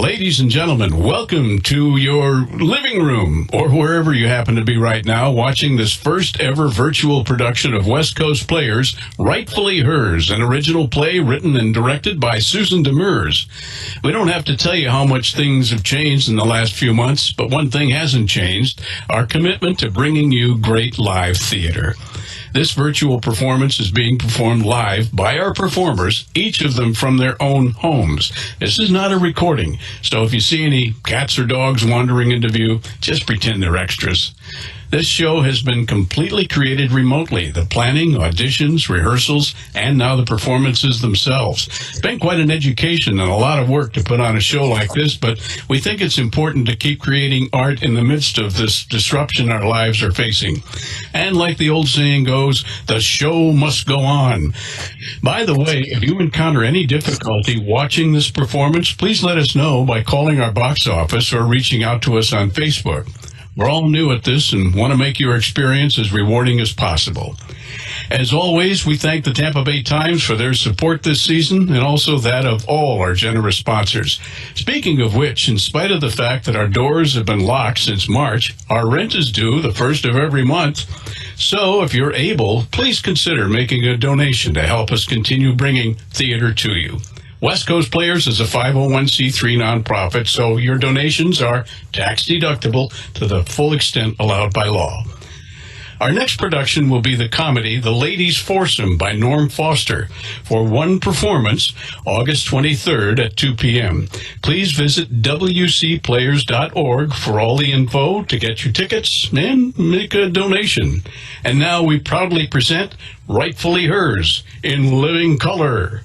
Ladies and gentlemen, welcome to your living room or wherever you happen to be right now watching this first ever virtual production of West Coast Players, Rightfully Hers, an original play written and directed by Susan Demers. We don't have to tell you how much things have changed in the last few months, but one thing hasn't changed, our commitment to bringing you great live theater. This virtual performance is being performed live by our performers, each of them from their own homes. This is not a recording, so if you see any cats or dogs wandering into view, just pretend they're extras. This show has been completely created remotely. The planning, auditions, rehearsals, and now the performances themselves. It's been quite an education and a lot of work to put on a show like this, but we think it's important to keep creating art in the midst of this disruption our lives are facing. And like the old saying goes, the show must go on. By the way, if you encounter any difficulty watching this performance, please let us know by calling our box office or reaching out to us on Facebook. We're all new at this and want to make your experience as rewarding as possible. As always, we thank the Tampa Bay Times for their support this season and also that of all our generous sponsors. Speaking of which, in spite of the fact that our doors have been locked since March, our rent is due the first of every month. So if you're able, please consider making a donation to help us continue bringing theater to you. West Coast Players is a 501c3 nonprofit, so your donations are tax-deductible to the full extent allowed by law. Our next production will be the comedy The Ladies' Foursome by Norm Foster for one performance, August 23rd at 2 p.m. Please visit wcplayers.org for all the info to get your tickets and make a donation. And now we proudly present Rightfully Hers in living color.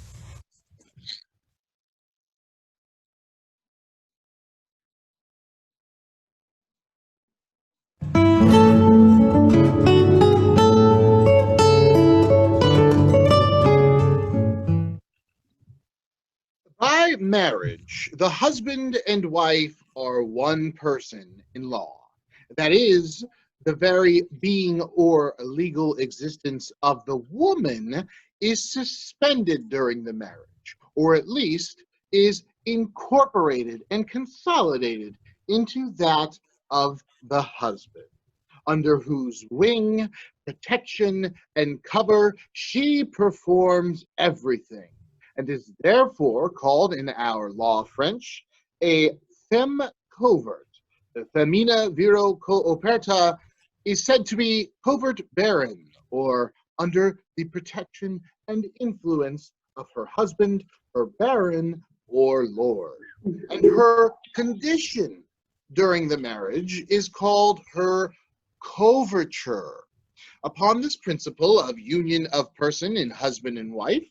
By marriage, the husband and wife are one person in law. That is, the very being or legal existence of the woman is suspended during the marriage, or at least is incorporated and consolidated into that of the husband, under whose wing, protection, and cover she performs everything, and is therefore called in our law French a femme covert. The femina viro cooperta is said to be covert baron, or under the protection and influence of her husband, her baron, or lord. And her condition during the marriage is called her coverture. Upon this principle of union of person in husband and wife,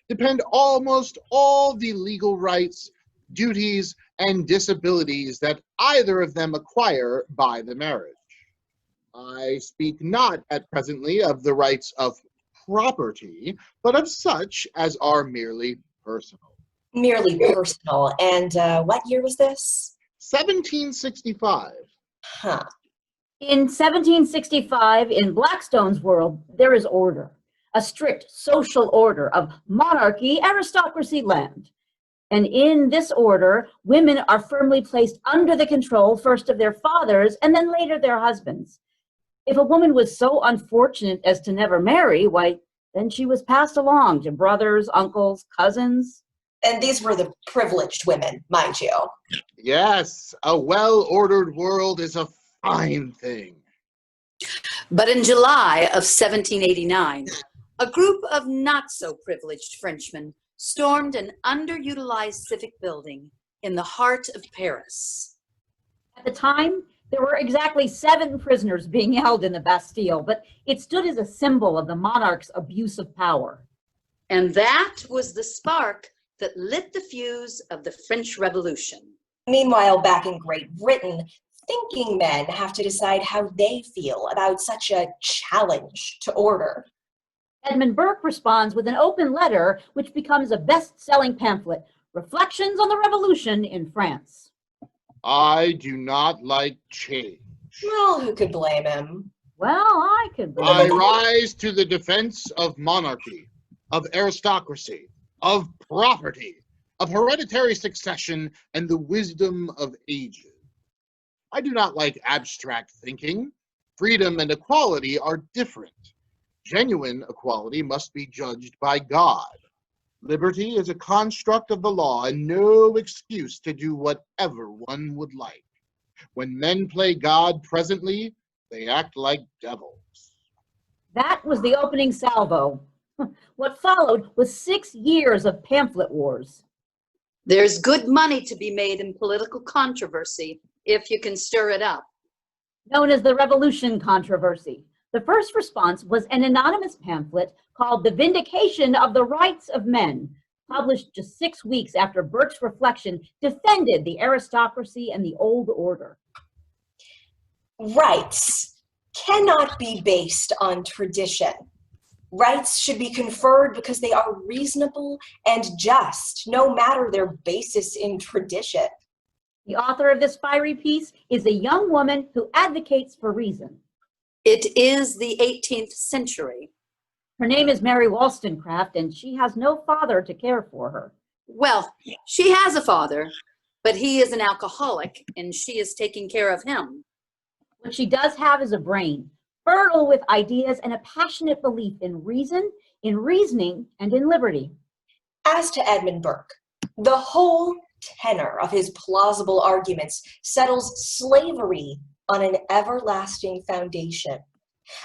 depend almost all the legal rights, duties, and disabilities that either of them acquire by the marriage. I speak not at presently of the rights of property, but of such as are merely personal. Merely personal. And what year was this? 1765. Huh. In 1765, in Blackstone's world, there is order. A strict social order of monarchy, aristocracy, land. And in this order, women are firmly placed under the control first of their fathers and then later their husbands. If a woman was so unfortunate as to never marry, why, then she was passed along to brothers, uncles, cousins. And these were the privileged women, mind you. Yes, a well-ordered world is a fine thing. But in July of 1789, a group of not-so-privileged Frenchmen stormed an underutilized civic building in the heart of Paris. At the time, there were exactly 7 prisoners being held in the Bastille, but it stood as a symbol of the monarch's abuse of power. And that was the spark that lit the fuse of the French Revolution. Meanwhile, back in Great Britain, thinking men have to decide how they feel about such a challenge to order. Edmund Burke responds with an open letter, which becomes a best-selling pamphlet, Reflections on the Revolution in France. I do not like change. Well, who could blame him? Well, I could blame I him. rise to the defense of monarchy, of aristocracy, of property, of hereditary succession and the wisdom of ages. I do not like abstract thinking. Freedom and equality are different. Genuine equality must be judged by God. Liberty is a construct of the law and no excuse to do whatever one would like. When men play God presently, they act like devils. That was the opening salvo. What followed was 6 years of pamphlet wars. There's good money to be made in political controversy if you can stir it up. Known as the Revolution Controversy. The first response was an anonymous pamphlet called The Vindication of the Rights of Men, published just 6 weeks after Burke's reflection defended the aristocracy and the old order. Rights cannot be based on tradition. Rights should be conferred because they are reasonable and just, no matter their basis in tradition. The author of this fiery piece is a young woman who advocates for reason. It is the 18th century. Her name is Mary Wollstonecraft, and she has no father to care for her. Well, she has a father, but he is an alcoholic, and she is taking care of him. What she does have is a brain, fertile with ideas and a passionate belief in reason, in reasoning, and in liberty. As to Edmund Burke, the whole tenor of his plausible arguments settles slavery on an everlasting foundation,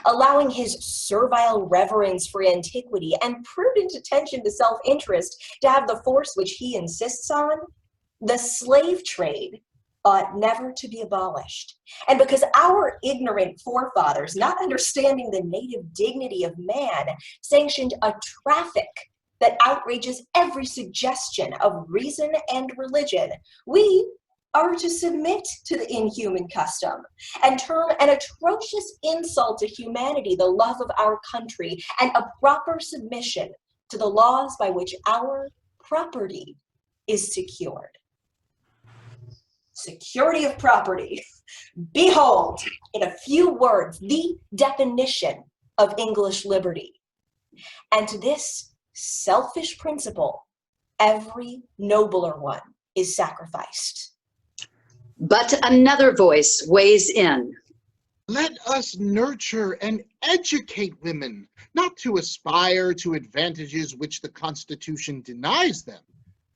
allowing his servile reverence for antiquity and prudent attention to self-interest to have the force which he insists on. The slave trade ought never to be abolished. And because our ignorant forefathers, not understanding the native dignity of man, sanctioned a traffic that outrages every suggestion of reason and religion, we are to submit to the inhuman custom and term an atrocious insult to humanity the love of our country and a proper submission to the laws by which our property is secured. Security of property. Behold, in a few words, the definition of English liberty. And to this selfish principle, every nobler one is sacrificed. But another voice weighs in. Let us nurture and educate women, not to aspire to advantages which the Constitution denies them,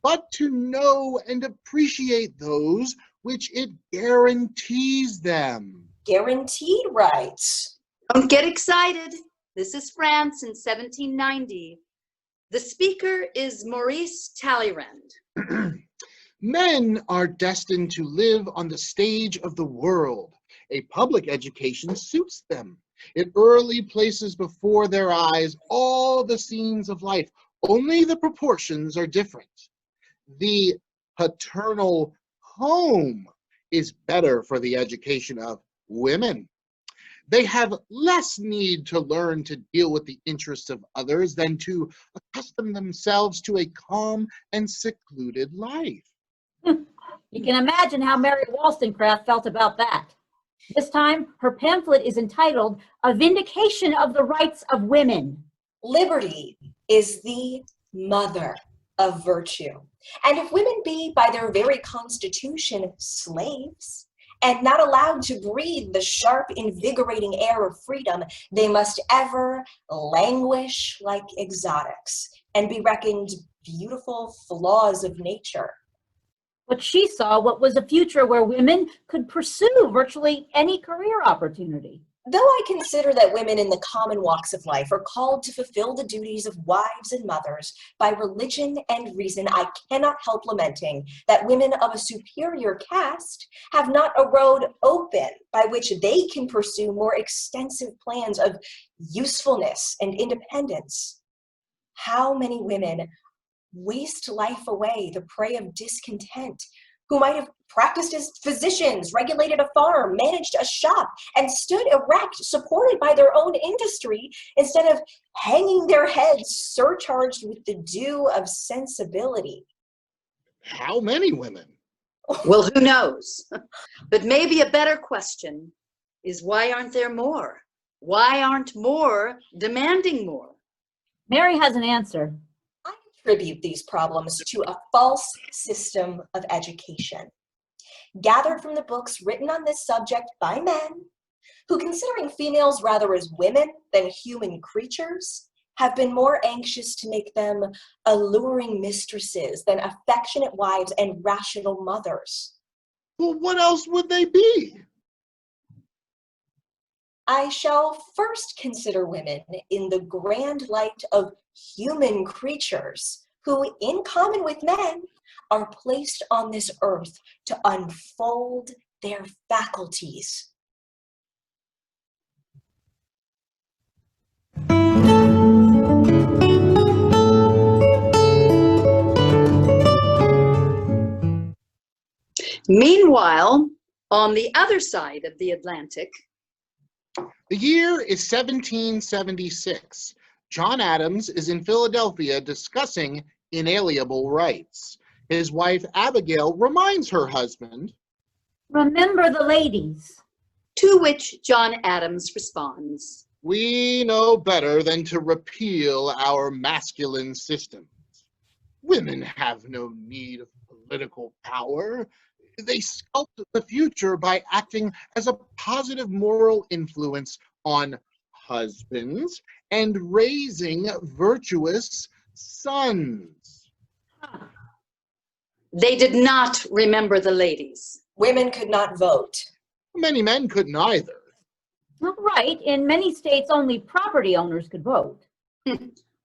but to know and appreciate those which it guarantees them. Guaranteed rights. Don't get excited. This is France in 1790. The speaker is Maurice Talleyrand. Men are destined to live on the stage of the world. A public education suits them. It early places before their eyes all the scenes of life. Only the proportions are different. The paternal home is better for the education of women. They have less need to learn to deal with the interests of others than to accustom themselves to a calm and secluded life. You can imagine how Mary Wollstonecraft felt about that. This time, her pamphlet is entitled A Vindication of the Rights of Women. Liberty is the mother of virtue. And if women be by their very constitution slaves, and not allowed to breathe the sharp, invigorating air of freedom, they must ever languish like exotics and be reckoned beautiful flaws of nature. But she saw what was a future where women could pursue virtually any career opportunity. Though I consider that women in the common walks of life are called to fulfill the duties of wives and mothers by religion and reason, I cannot help lamenting that women of a superior caste have not a road open by which they can pursue more extensive plans of usefulness and independence. How many women waste life away, the prey of discontent, who might have practiced as physicians, regulated a farm, managed a shop, and stood erect, supported by their own industry, instead of hanging their heads surcharged with the dew of sensibility. How many women? Well, who knows? But maybe a better question is, why aren't there more? Why aren't more demanding more? Mary has an answer. I attribute these problems to a false system of education, gathered from the books written on this subject by men who, considering females rather as women than human creatures, have been more anxious to make them alluring mistresses than affectionate wives and rational mothers. Well, what else would they be? I shall first consider women in the grand light of human creatures who, in common with men, are placed on this earth to unfold their faculties. Meanwhile, on the other side of the Atlantic, The year is 1776. John Adams is in Philadelphia discussing inalienable rights. His wife Abigail reminds her husband, Remember the ladies. to which John Adams responds, "We know better than to repeal our masculine systems. Women have no need of political power. They sculpt the future by acting as a positive moral influence on husbands and raising virtuous sons." they did not remember the ladies. Women could not vote. Many men couldn't either. Well, right, in many states only property owners could vote.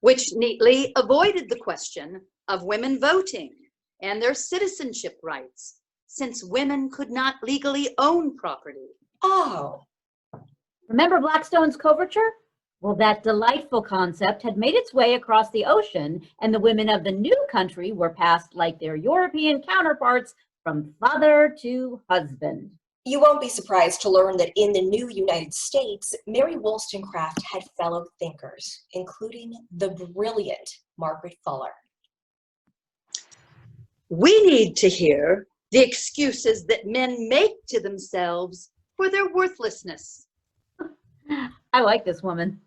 Which neatly avoided the question of women voting and their citizenship rights, since women could not legally own property. Oh, Remember Blackstone's coverture? Well, that delightful concept had made its way across the ocean, and the women of the new country were passed like their European counterparts from father to husband. you won't be surprised to learn that in the new United States, Mary Wollstonecraft had fellow thinkers, including the brilliant Margaret Fuller. We need to hear the excuses that men make to themselves for their worthlessness. I like this woman.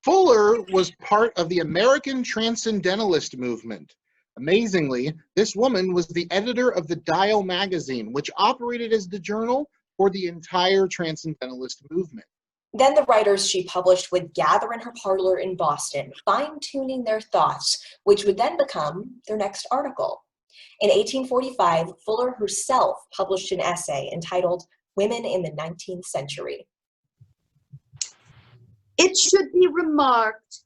Fuller was part of the American Transcendentalist movement. Amazingly, this woman was the editor of the Dial magazine, which operated as the journal for the entire Transcendentalist movement. Then the writers she published would gather in her parlor in Boston, fine-tuning their thoughts, which would then become their next article. In 1845, Fuller herself published an essay entitled Women in the 19th Century. It should be remarked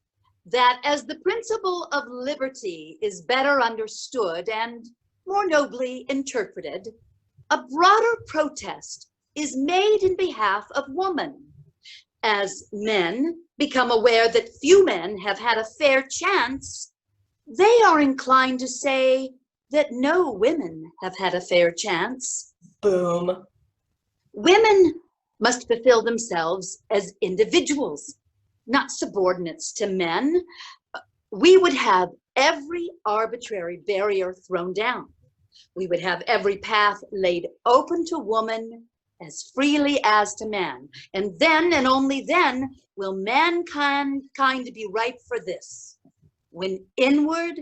that as the principle of liberty is better understood and more nobly interpreted, a broader protest is made in behalf of woman. As men become aware that few men have had a fair chance, they are inclined to say that no women have had a fair chance. Boom. Women must fulfill themselves as individuals, not subordinates to men. We would have every arbitrary barrier thrown down. We would have every path laid open to woman as freely as to man. And then, and only then, will mankind be ripe for this, when inward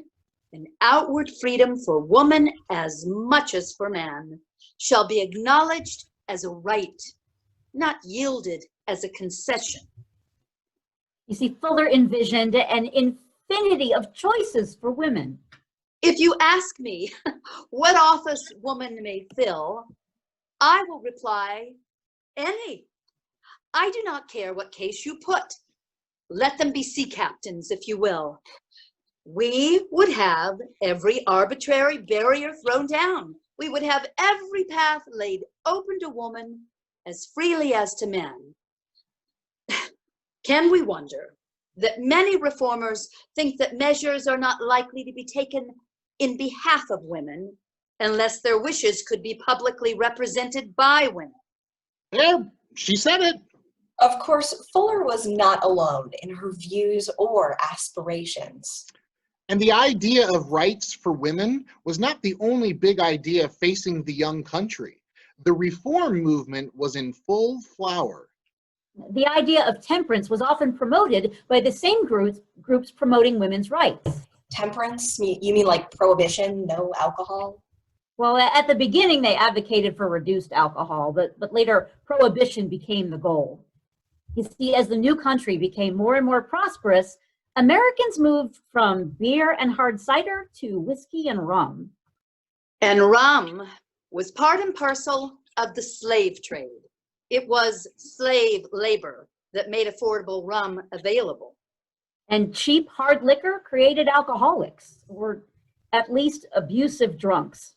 and outward freedom for woman as much as for man shall be acknowledged as a right, not yielded as a concession. You see, Fuller envisioned an infinity of choices for women. If you ask me what office woman may fill, I will reply, any. I do not care what case you put. Let them be sea captains, if you will. We would have every arbitrary barrier thrown down. We would have every path laid open to woman as freely as to man. Can we wonder that many reformers think that measures are not likely to be taken in behalf of women unless their wishes could be publicly represented by women? Yeah, she said it. Of course, Fuller was not alone in her views or aspirations. And the idea of rights for women was not the only big idea facing the young country. The reform movement was in full flower. The idea of temperance was often promoted by the same groups promoting women's rights. Temperance? You mean like prohibition, no alcohol? Well, at the beginning, they advocated for reduced alcohol, but later prohibition became the goal. You see, as the new country became more and more prosperous, Americans moved from beer and hard cider to whiskey and rum. And rum was part and parcel of the slave trade. It was slave labor that made affordable rum available. And cheap hard liquor created alcoholics, or at least abusive drunks.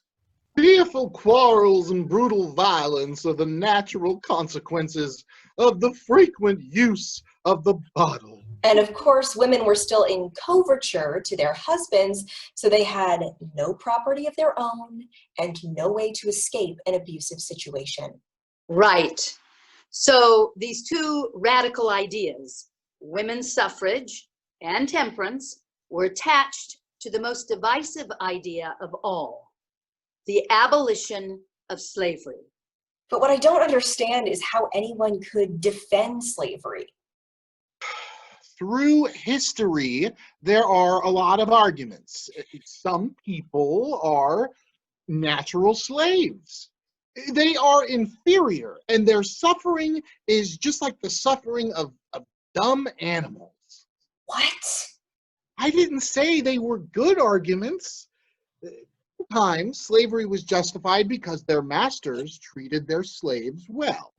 Fearful quarrels and brutal violence are the natural consequences of the frequent use of the bottle. And of course, women were still in coverture to their husbands, so they had no property of their own and no way to escape an abusive situation. Right. So these two radical ideas, women's suffrage and temperance, were attached to the most divisive idea of all, the abolition of slavery. But what I don't understand is how anyone could defend slavery. Through history, there are a lot of arguments. Some people are natural slaves. They are inferior, and their suffering is just like the suffering of dumb animals. What? I didn't say they were good arguments. Sometimes slavery was justified because their masters treated their slaves well.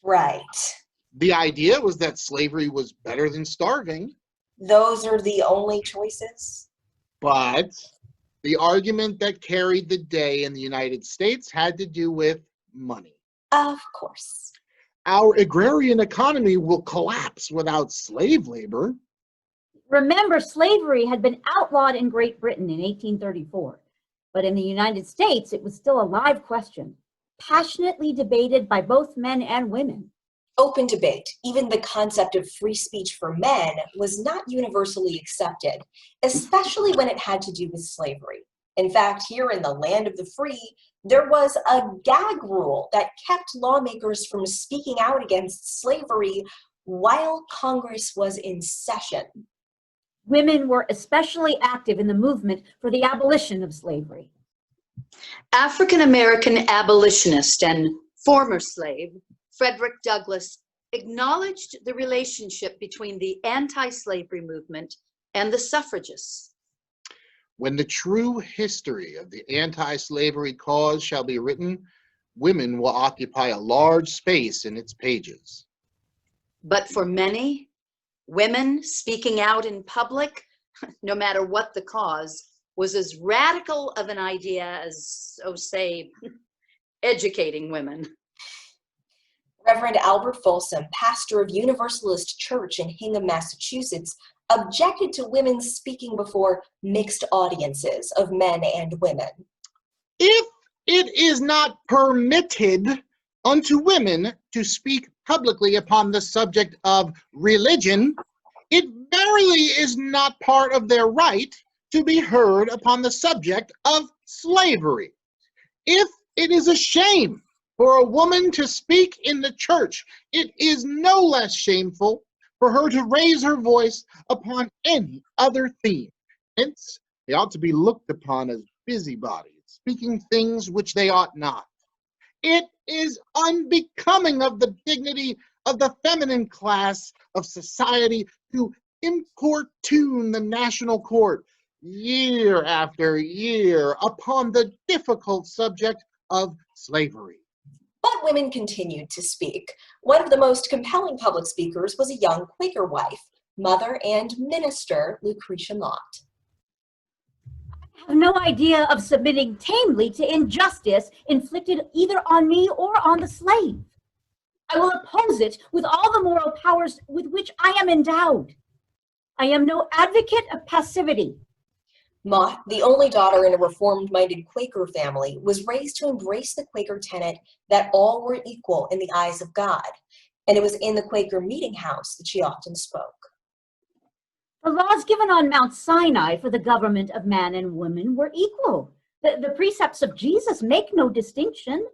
Right. The idea was that slavery was better than starving. Those are the only choices? But the argument that carried the day in the United States had to do with money. Of course. Our agrarian economy will collapse without slave labor. Remember, slavery had been outlawed in Great Britain in 1834, but in the United States, it was still a live question, passionately debated by both men and women. Open debate, even the concept of free speech for men, was not universally accepted, especially when it had to do with slavery. In fact, here in the land of the free, there was a gag rule that kept lawmakers from speaking out against slavery while Congress was in session. Women were especially active in the movement for the abolition of slavery. African-American abolitionist and former slave Frederick Douglass acknowledged the relationship between the anti-slavery movement and the suffragists. When the true history of the anti-slavery cause shall be written, women will occupy a large space in its pages. But for many, women speaking out in public, no matter what the cause, was as radical of an idea as, say, educating women. Reverend Albert Folsom, pastor of Universalist Church in Hingham, Massachusetts, objected to women speaking before mixed audiences of men and women. If it is not permitted unto women to speak publicly upon the subject of religion, it verily is not part of their right to be heard upon the subject of slavery. If it is a shame for a woman to speak in the church, it is no less shameful for her to raise her voice upon any other theme. Hence, they ought to be looked upon as busybodies, speaking things which they ought not. It is unbecoming of the dignity of the feminine class of society to importune the national court year after year upon the difficult subject of slavery. But women continued to speak. One of the most compelling public speakers was a young Quaker wife, mother and minister Lucretia Mott. I have no idea of submitting tamely to injustice inflicted either on me or on the slave. I will oppose it with all the moral powers with which I am endowed. I am no advocate of passivity. Mott, the only daughter in a reformed-minded Quaker family, was raised to embrace the Quaker tenet that all were equal in the eyes of God, and it was in the Quaker meeting house that she often spoke. The laws given on Mount Sinai for the government of man and woman were equal. The precepts of Jesus make no distinction.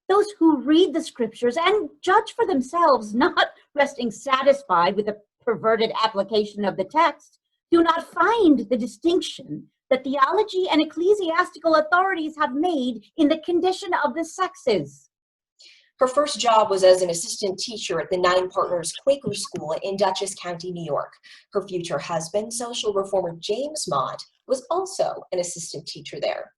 Those who read the scriptures and judge for themselves, not resting satisfied with a perverted application of the text, do not find the distinction that theology and ecclesiastical authorities have made in the condition of the sexes. Her first job was as an assistant teacher at the Nine Partners Quaker School in Dutchess County, New York. Her future husband, social reformer James Mott, was also an assistant teacher there.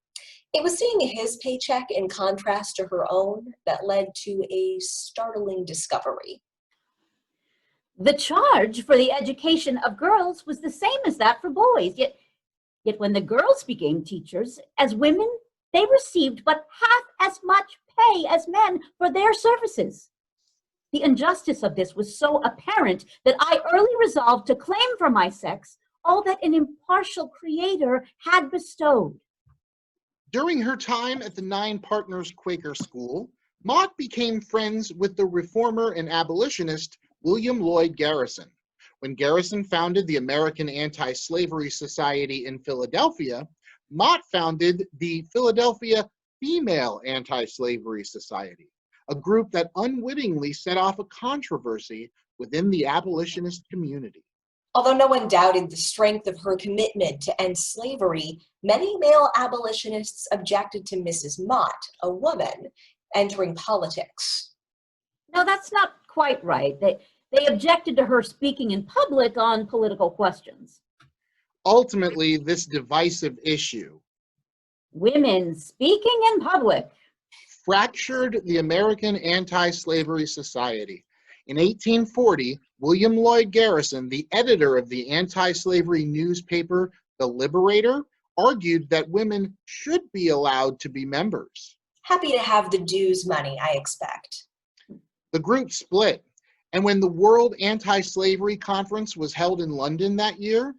It was seeing his paycheck in contrast to her own that led to a startling discovery. The charge for the education of girls was the same as that for boys, yet when the girls became teachers, as women, they received but half as much pay as men for their services. The injustice of this was so apparent that I early resolved to claim for my sex all that an impartial creator had bestowed. During her time at the Nine Partners Quaker School, Mott became friends with the reformer and abolitionist William Lloyd Garrison. When Garrison founded the American Anti-Slavery Society in Philadelphia, Mott founded the Philadelphia Female Anti-Slavery Society, a group that unwittingly set off a controversy within the abolitionist community. Although no one doubted the strength of her commitment to end slavery, many male abolitionists objected to Mrs. Mott, a woman, entering politics. No, that's not quite right. They objected to her speaking in public on political questions. Ultimately, this divisive issue Women speaking in public fractured the American Anti-Slavery Society. In 1840, William Lloyd Garrison, the editor of the anti-slavery newspaper The Liberator, argued that women should be allowed to be members. Happy to have the dues money, I expect. The group split, and when the World Anti-Slavery Conference was held in London that year,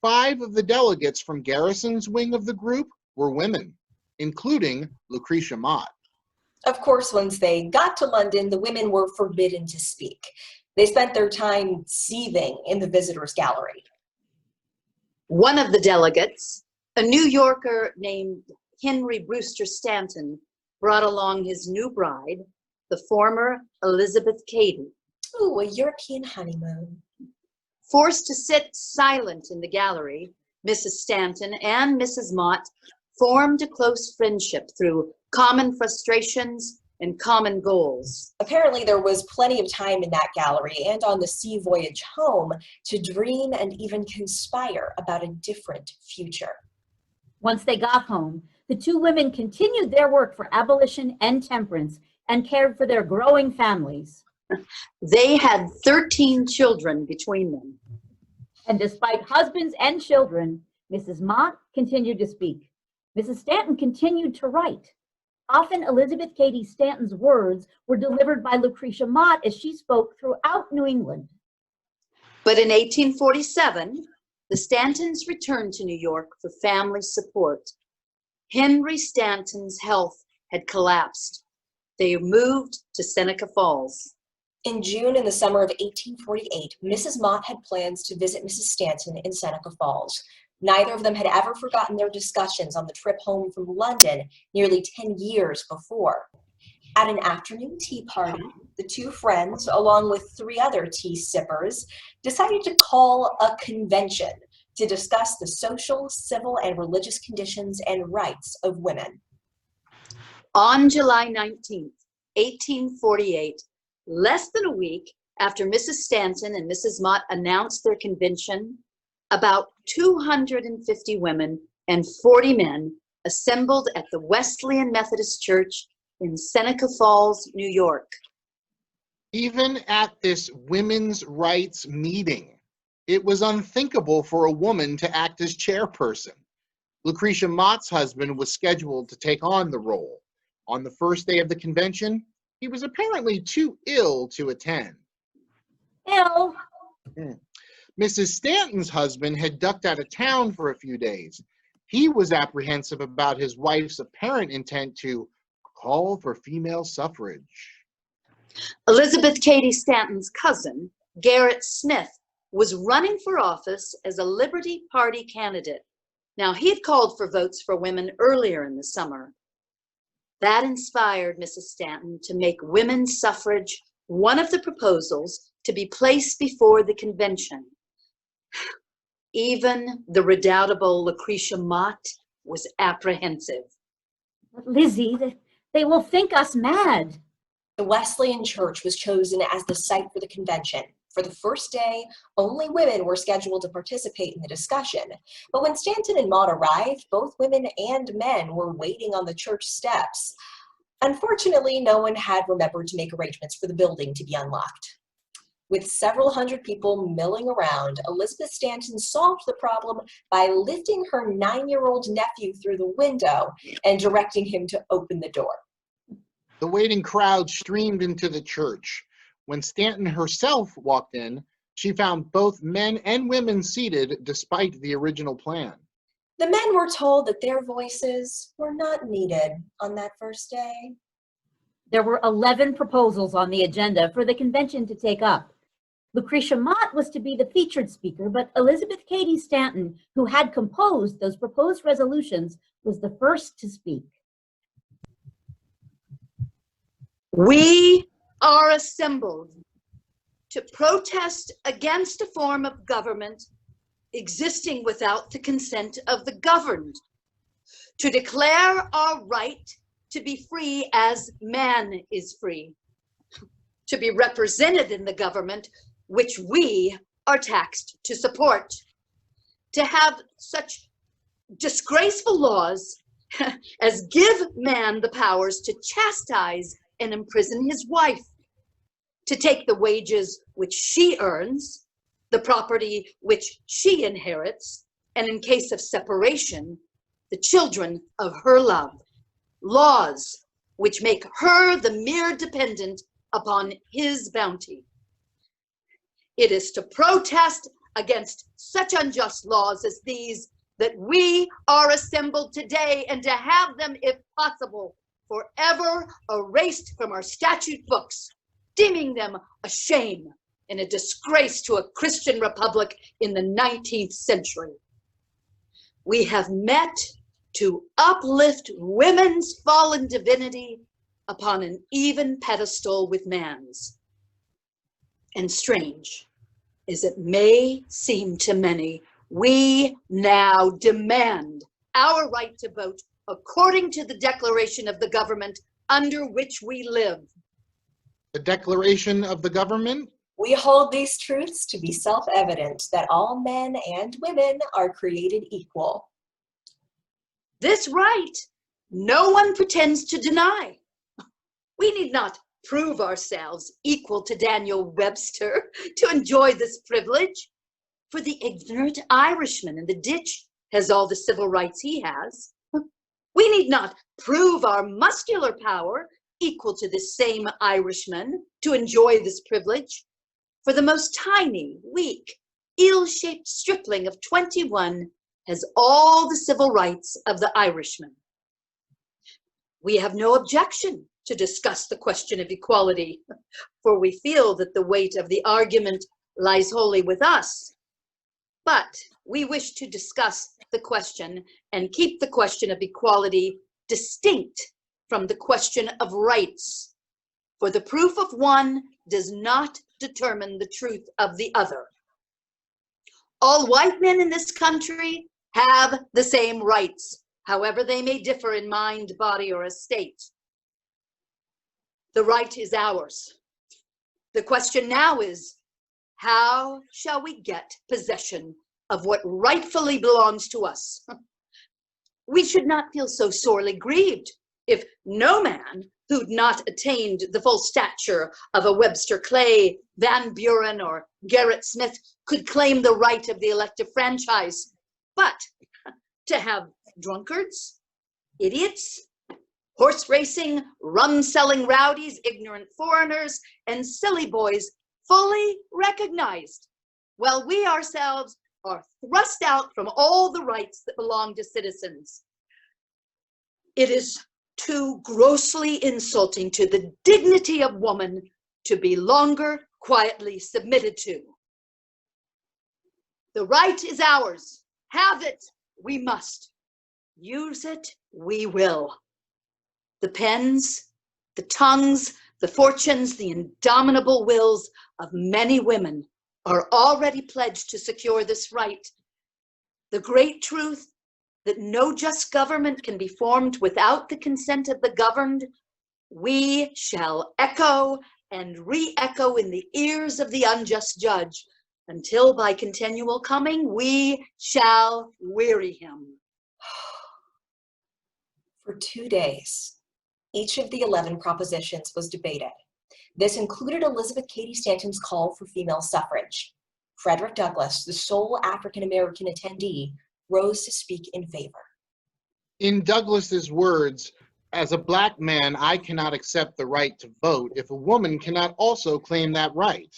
5 of the delegates from Garrison's wing of the group were women, including Lucretia Mott. Of course, once they got to London, the women were forbidden to speak. They spent their time seething in the visitors' gallery. One of the delegates, a New Yorker named Henry Brewster Stanton, brought along his new bride, the former Elizabeth Cady. Ooh, a European honeymoon. Forced to sit silent in the gallery, Mrs. Stanton and Mrs. Mott formed a close friendship through common frustrations and common goals. Apparently, there was plenty of time in that gallery and on the sea voyage home to dream and even conspire about a different future. Once they got home, the two women continued their work for abolition and temperance and cared for their growing families. They had 13 children between them. And despite husbands and children, Mrs. Mott continued to speak. Mrs. Stanton continued to write. Often Elizabeth Cady Stanton's words were delivered by Lucretia Mott as she spoke throughout New England. But in 1847, the Stantons returned to New York for family support. Henry Stanton's health had collapsed. They moved to Seneca Falls. In June and the summer of 1848, Mrs. Mott had plans to visit Mrs. Stanton in Seneca Falls. Neither of them had ever forgotten their discussions on the trip home from London nearly 10 years before. At an afternoon tea party, the two friends, along with 3 other tea sippers, decided to call a convention to discuss the social, civil, and religious conditions and rights of women. On July 19th, 1848, less than a week after Mrs. Stanton and Mrs. Mott announced their convention, about 250 women and 40 men assembled at the Wesleyan Methodist Church in Seneca Falls, New York. Even at this women's rights meeting, it was unthinkable for a woman to act as chairperson. Lucretia Mott's husband was scheduled to take on the role. On the first day of the convention, he was apparently too ill to attend. Ill. Mrs. Stanton's husband had ducked out of town for a few days. He was apprehensive about his wife's apparent intent to call for female suffrage. Elizabeth Cady Stanton's cousin, Garrett Smith, was running for office as a Liberty Party candidate. Now, he had called for votes for women earlier in the summer. That inspired Mrs. Stanton to make women's suffrage one of the proposals to be placed before the convention. Even the redoubtable Lucretia Mott was apprehensive. Lizzie, they will think us mad. The Wesleyan Church was chosen as the site for the convention. For the first day, only women were scheduled to participate in the discussion. But when Stanton and Mott arrived, both women and men were waiting on the church steps. Unfortunately, no one had remembered to make arrangements for the building to be unlocked. With several hundred people milling around, Elizabeth Stanton solved the problem by lifting her 9-year-old nephew through the window and directing him to open the door. The waiting crowd streamed into the church. When Stanton herself walked in, she found both men and women seated despite the original plan. The men were told that their voices were not needed on that first day. There were 11 proposals on the agenda for the convention to take up. Lucretia Mott was to be the featured speaker, but Elizabeth Cady Stanton, who had composed those proposed resolutions, was the first to speak. We are assembled to protest against a form of government existing without the consent of the governed, to declare our right to be free as man is free, to be represented in the government which we are taxed to support, to have such disgraceful laws as give man the powers to chastise and imprison his wife, to take the wages which she earns, the property which she inherits, and in case of separation, the children of her love, laws which make her the mere dependent upon his bounty. It is to protest against such unjust laws as these that we are assembled today, and to have them, if possible, forever erased from our statute books, deeming them a shame and a disgrace to a Christian republic in the 19th century. We have met to uplift women's fallen divinity upon an even pedestal with man's. And strange as it may seem to many, we now demand our right to vote according to the declaration of the government under which we live. The declaration of the government? We hold these truths to be self-evident, that all men and women are created equal. This right no one pretends to deny. We need not prove ourselves equal to Daniel Webster to enjoy this privilege, for the ignorant Irishman in the ditch has all the civil rights he has. We need not prove our muscular power equal to this same Irishman to enjoy this privilege, for the most tiny, weak, ill-shaped stripling of 21 has all the civil rights of the Irishman. We have no objection to discuss the question of equality, for we feel that the weight of the argument lies wholly with us. But we wish to discuss the question and keep the question of equality distinct from the question of rights, for the proof of one does not determine the truth of the other. All white men in this country have the same rights, however they may differ in mind, body, or estate. The right is ours. The question now is, how shall we get possession of what rightfully belongs to us? We should not feel so sorely grieved if no man who'd not attained the full stature of a Webster Clay, Van Buren, or Garrett Smith could claim the right of the elective franchise. But to have drunkards, idiots, horse racing, rum-selling rowdies, ignorant foreigners, and silly boys fully recognized, while we ourselves are thrust out from all the rights that belong to citizens. It is too grossly insulting to the dignity of woman to be longer quietly submitted to. The right is ours. Have it, we must. Use it, we will. The pens, the tongues, the fortunes, the indomitable wills of many women are already pledged to secure this right, the great truth that no just government can be formed without the consent of the governed, we shall echo and re-echo in the ears of the unjust judge, until by continual coming we shall weary him. For 2 days, each of the 11 propositions was debated. This included Elizabeth Cady Stanton's call for female suffrage. Frederick Douglass, the sole African-American attendee, rose to speak in favor. In Douglas's words, as a black man, I cannot accept the right to vote if a woman cannot also claim that right.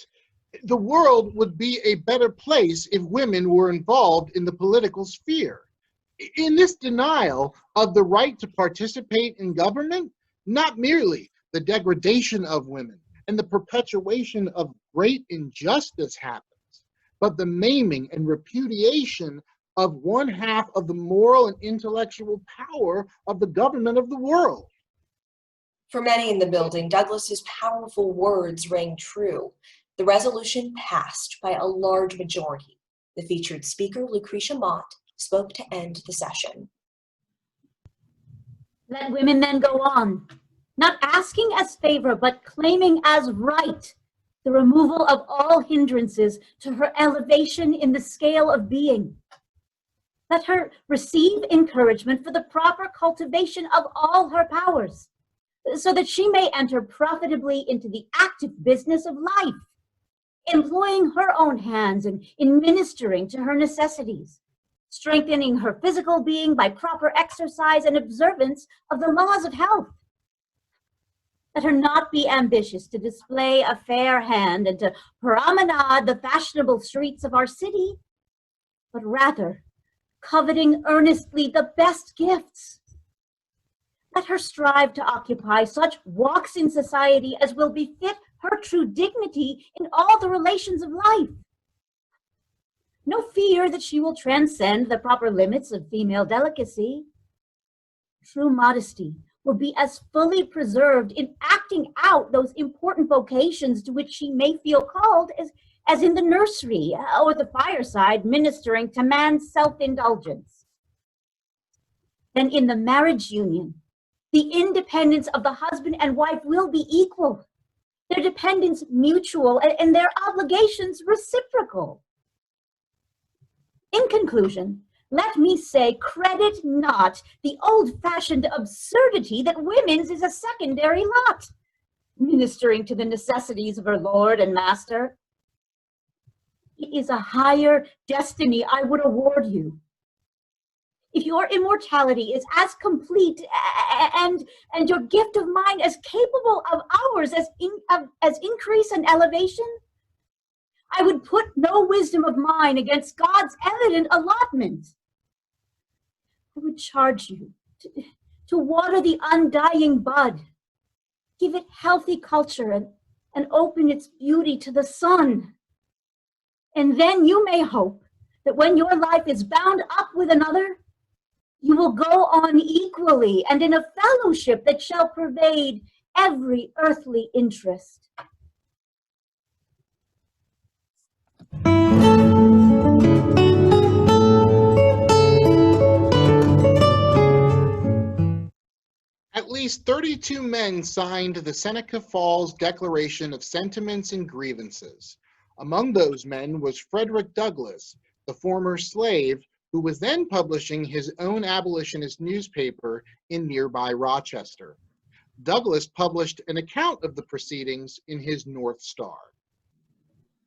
The world would be a better place if women were involved in the political sphere. In this denial of the right to participate in government, not merely the degradation of women and the perpetuation of great injustice happens, but the maiming and repudiation of one half of the moral and intellectual power of the government of the world. For many in the building, Douglas's powerful words rang true. The resolution passed by a large majority. The featured speaker, Lucretia Mott, spoke to end the session. Let women then go on, not asking as favor, but claiming as right the removal of all hindrances to her elevation in the scale of being. Let her receive encouragement for the proper cultivation of all her powers, so that she may enter profitably into the active business of life, employing her own hands in ministering to her necessities, strengthening her physical being by proper exercise and observance of the laws of health. Let her not be ambitious to display a fair hand and to promenade the fashionable streets of our city, but rather coveting earnestly the best gifts. Let her strive to occupy such walks in society as will befit her true dignity in all the relations of life. No fear that she will transcend the proper limits of female delicacy. True modesty will be as fully preserved in acting out those important vocations to which she may feel called as in the nursery or the fireside ministering to man's self-indulgence. Then in the marriage union, the independence of the husband and wife will be equal, their dependence mutual, and their obligations reciprocal. In conclusion, let me say, credit not the old-fashioned absurdity that women's is a secondary lot, ministering to the necessities of her lord and master. It is a higher destiny I would award you. If your immortality is as complete and your gift of mind as capable of ours as increase and elevation, I would put no wisdom of mine against God's evident allotment. I would charge you to water the undying bud, give it healthy culture, and open its beauty to the sun. And then you may hope that when your life is bound up with another, you will go on equally and in a fellowship that shall pervade every earthly interest. At least 32 men signed the Seneca Falls Declaration of Sentiments and Grievances. Among those men was Frederick Douglass, the former slave, who was then publishing his own abolitionist newspaper in nearby Rochester. Douglass published an account of the proceedings in his North Star.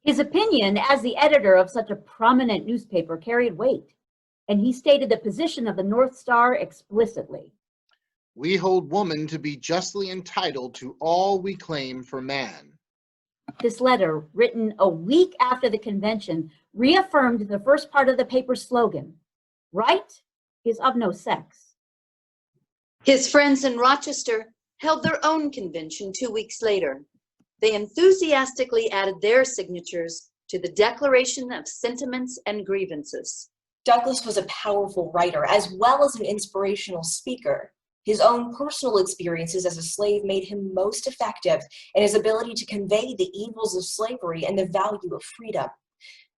His opinion as the editor of such a prominent newspaper carried weight, and he stated the position of the North Star explicitly. We hold woman to be justly entitled to all we claim for man. This letter, written a week after the convention, reaffirmed the first part of the paper's slogan, "Right is of no sex." His friends in Rochester held their own convention 2 weeks later. They enthusiastically added their signatures to the Declaration of Sentiments and Grievances. Douglass was a powerful writer as well as an inspirational speaker. His own personal experiences as a slave made him most effective in his ability to convey the evils of slavery and the value of freedom.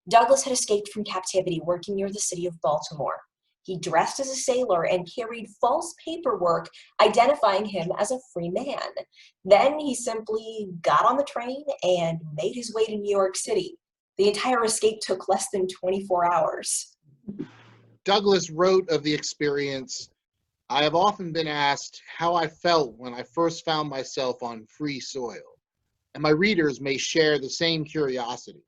Douglas had escaped from captivity working near the city of Baltimore. He dressed as a sailor and carried false paperwork identifying him as a free man. Then he simply got on the train and made his way to New York City. The entire escape took less than 24 hours. Douglas wrote of the experience, "I have often been asked how I felt when I first found myself on free soil, and my readers may share the same curiosity.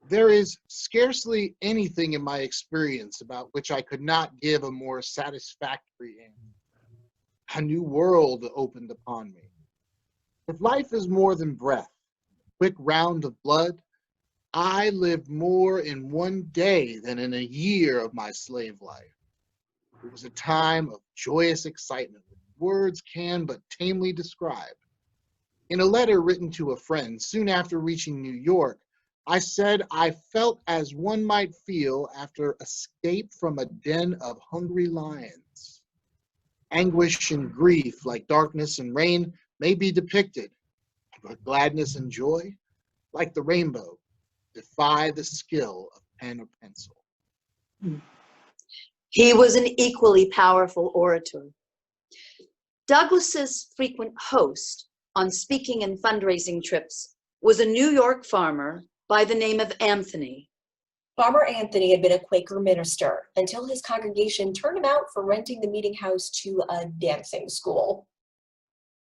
There is scarcely anything in my experience about which I could not give a more satisfactory answer. A new world opened upon me. If life is more than breath, a quick round of blood, I lived more in one day than in a year of my slave life. It was a time of joyous excitement that words can but tamely describe. In a letter written to a friend soon after reaching New York, I said I felt as one might feel after escape from a den of hungry lions. Anguish and grief, like darkness and rain, may be depicted, but gladness and joy, like the rainbow, defy the skill of pen or pencil." He was an equally powerful orator. Douglas's frequent host on speaking and fundraising trips was a New York farmer by the name of Anthony. Farmer Anthony had been a Quaker minister until his congregation turned him out for renting the meeting house to a dancing school.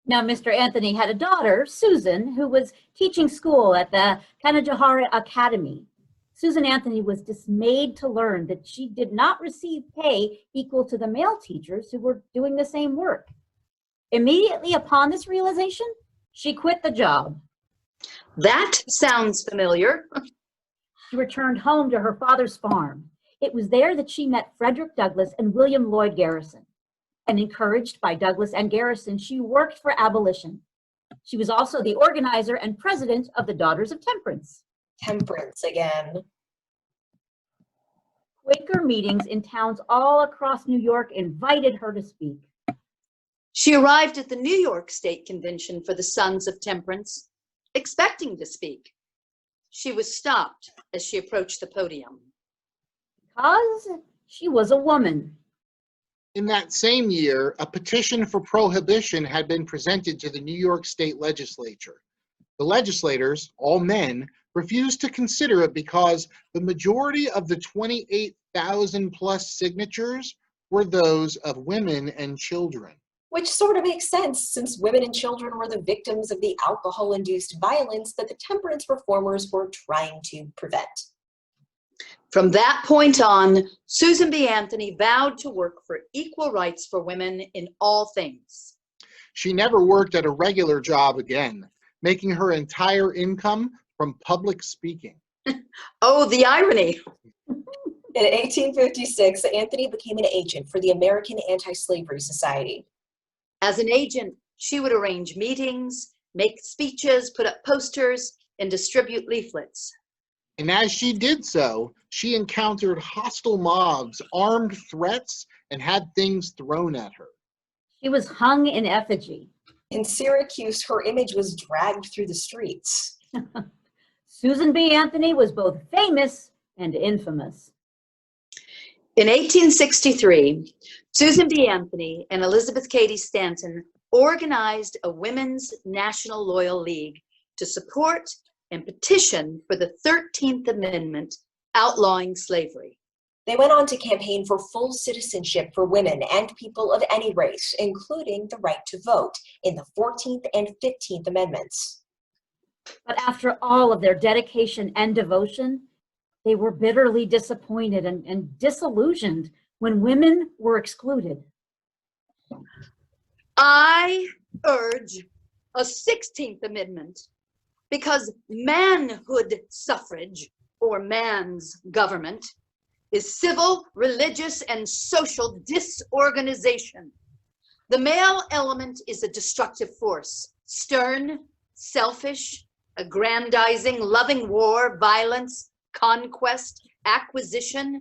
Now, Mr. Anthony had a daughter, Susan, who was teaching school at the Kanajahara Academy. Susan Anthony was dismayed to learn that she did not receive pay equal to the male teachers who were doing the same work. Immediately upon this realization, she quit the job. That sounds familiar. She returned home to her father's farm. It was there that she met Frederick Douglass and William Lloyd Garrison. And encouraged by Douglass and Garrison, she worked for abolition. She was also the organizer and president of the Daughters of Temperance. Temperance again. Quaker meetings in towns all across New York invited her to speak. She arrived at the New York State Convention for the Sons of Temperance, expecting to speak. She was stopped as she approached the podium. Because she was a woman. In that same year, a petition for prohibition had been presented to the New York State Legislature. The legislators, all men, refused to consider it because the majority of the 28,000 plus signatures were those of women and children. Which sort of makes sense, since women and children were the victims of the alcohol-induced violence that the temperance reformers were trying to prevent. From that point on, Susan B. Anthony vowed to work for equal rights for women in all things. She never worked at a regular job again, making her entire income from public speaking. Oh, the irony. In 1856, Anthony became an agent for the American Anti-Slavery Society. As an agent, she would arrange meetings, make speeches, put up posters, and distribute leaflets. And as she did so, she encountered hostile mobs, armed threats, and had things thrown at her. She was hung in effigy. In Syracuse, her image was dragged through the streets. Susan B. Anthony was both famous and infamous. In 1863, Susan B. Anthony and Elizabeth Cady Stanton organized a Women's National Loyal League to support and petition for the 13th Amendment outlawing slavery. They went on to campaign for full citizenship for women and people of any race, including the right to vote in the 14th and 15th Amendments. But after all of their dedication and devotion, they were bitterly disappointed and disillusioned when women were excluded. I urge a 16th Amendment because manhood suffrage, or man's government, is civil, religious, and social disorganization. The male element is a destructive force, stern, selfish, aggrandizing, loving war, violence, conquest, acquisition,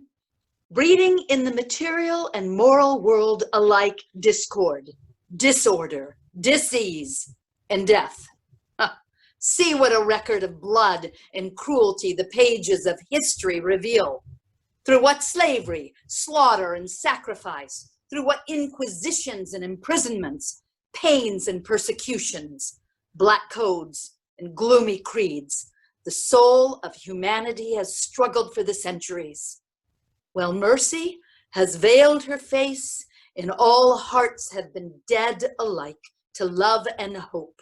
breeding in the material and moral world alike discord, disorder, disease, and death. See what a record of blood and cruelty the pages of history reveal. Through what slavery, slaughter, and sacrifice, through what inquisitions and imprisonments, pains and persecutions, black codes and gloomy creeds, the soul of humanity has struggled for the centuries. While mercy has veiled her face, and all hearts have been dead alike to love and hope.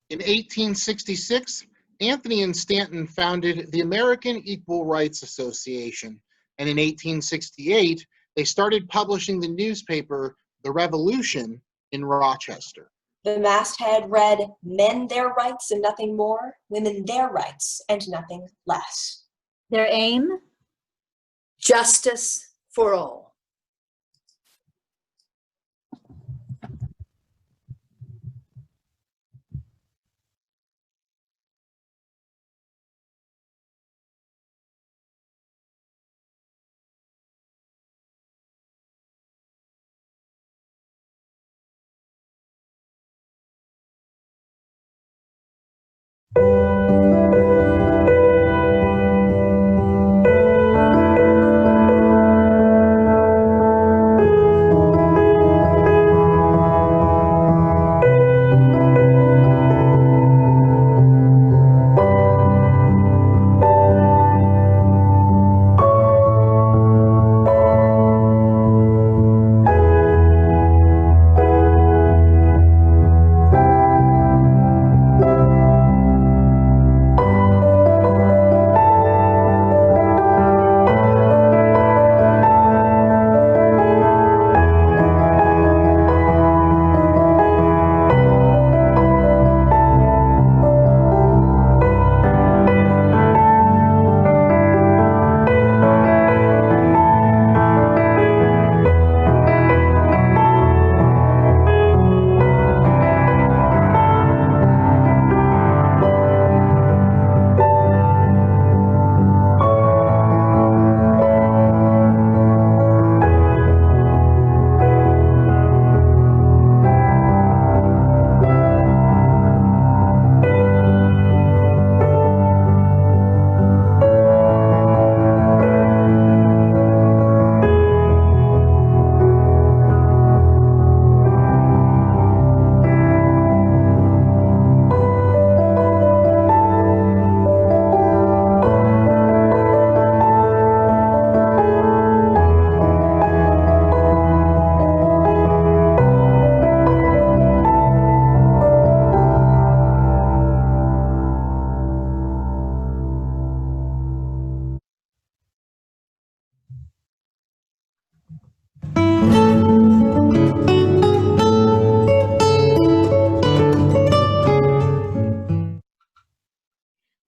In 1866, Anthony and Stanton founded the American Equal Rights Association, and in 1868, they started publishing the newspaper The Revolution in Rochester. The masthead read, "Men their rights and nothing more, women their rights and nothing less." Their aim? Justice for all.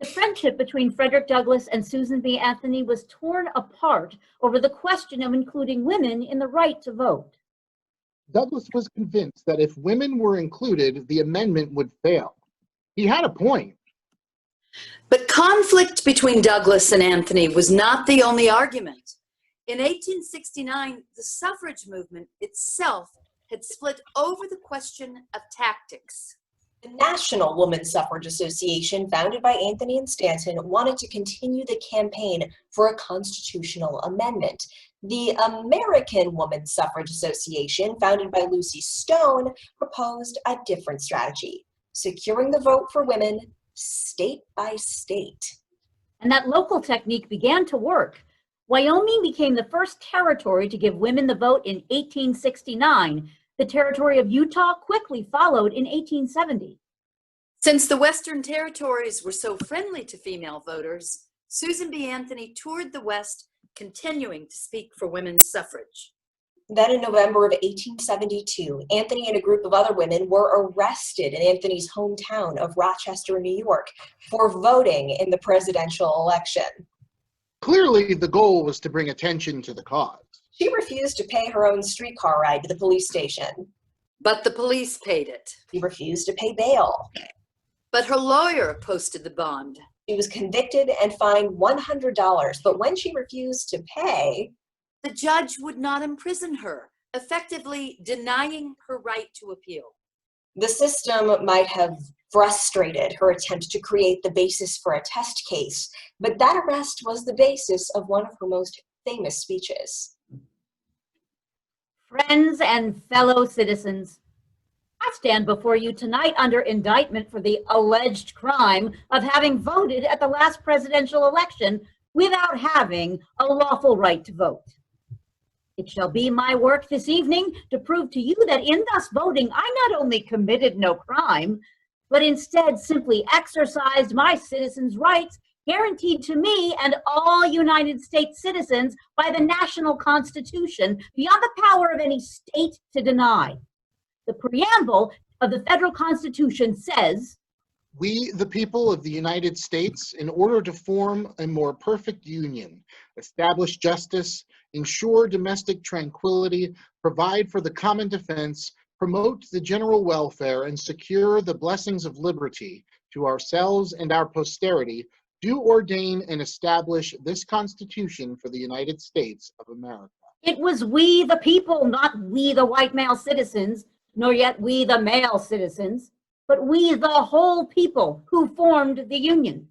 The friendship between Frederick Douglass and Susan B. Anthony was torn apart over the question of including women in the right to vote. Douglass was convinced that if women were included, the amendment would fail. He had a point. But conflict between Douglass and Anthony was not the only argument. In 1869, the suffrage movement itself had split over the question of tactics. The National Woman Suffrage Association, founded by Anthony and Stanton, wanted to continue the campaign for a constitutional amendment. The American Woman Suffrage Association, founded by Lucy Stone, proposed a different strategy, securing the vote for women state by state. And that local technique began to work. Wyoming became the first territory to give women the vote in 1869. The territory of Utah quickly followed in 1870. Since the Western territories were so friendly to female voters, Susan B. Anthony toured the West, continuing to speak for women's suffrage. Then in November of 1872, Anthony and a group of other women were arrested in Anthony's hometown of Rochester, New York, for voting in the presidential election. Clearly, the goal was to bring attention to the cause. She refused to pay her own streetcar ride to the police station. But the police paid it. She refused to pay bail. But her lawyer posted the bond. She was convicted and fined $100, but when she refused to pay, the judge would not imprison her, effectively denying her right to appeal. The system might have frustrated her attempt to create the basis for a test case, but that arrest was the basis of one of her most famous speeches. Friends and fellow citizens, I stand before you tonight under indictment for the alleged crime of having voted at the last presidential election without having a lawful right to vote. It shall be my work this evening to prove to you that in thus voting, I not only committed no crime, but instead simply exercised my citizens' rights guaranteed to me and all United States citizens by the national Constitution beyond the power of any state to deny. The preamble of the federal Constitution says, "We, the people of the United States, in order to form a more perfect union, establish justice, ensure domestic tranquility, provide for the common defense, promote the general welfare, and secure the blessings of liberty to ourselves and our posterity, do ordain and establish this Constitution for the United States of America." it was we the people, not we the white male citizens, nor yet we the male citizens, but we the whole people who formed the Union.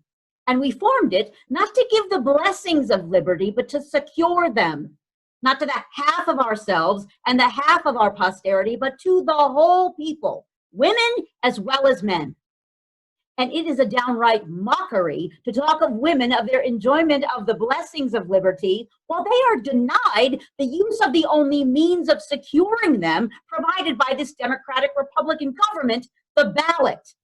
And we formed it not to give the blessings of liberty, but to secure them, not to the half of ourselves and the half of our posterity, but to the whole people, women as well as men. And it is a downright mockery to talk of women of their enjoyment of the blessings of liberty while they are denied the use of the only means of securing them provided by this democratic Republican government, the ballot.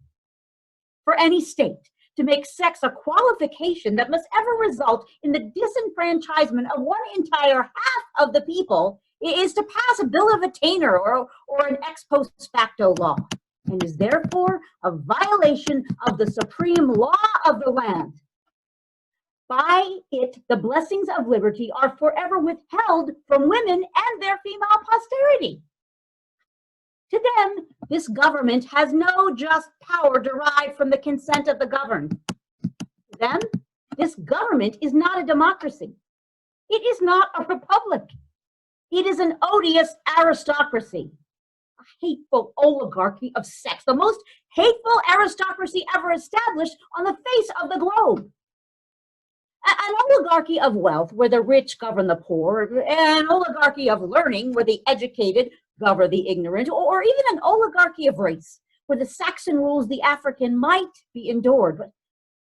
For any state to make sex a qualification that must ever result in the disenfranchisement of one entire half of the people is to pass a bill of attainder or an ex post facto law, and is therefore a violation of the supreme law of the land. By it, the blessings of liberty are forever withheld from women and their female posterity. To them, this government has no just power derived from the consent of the governed. To them, this government is not a democracy. It is not a republic. It is an odious aristocracy, a hateful oligarchy of sex, the most hateful aristocracy ever established on the face of the globe. An oligarchy of wealth where the rich govern the poor, an oligarchy of learning where the educated govern the ignorant, or even an oligarchy of race where the Saxon rules the African might be endured.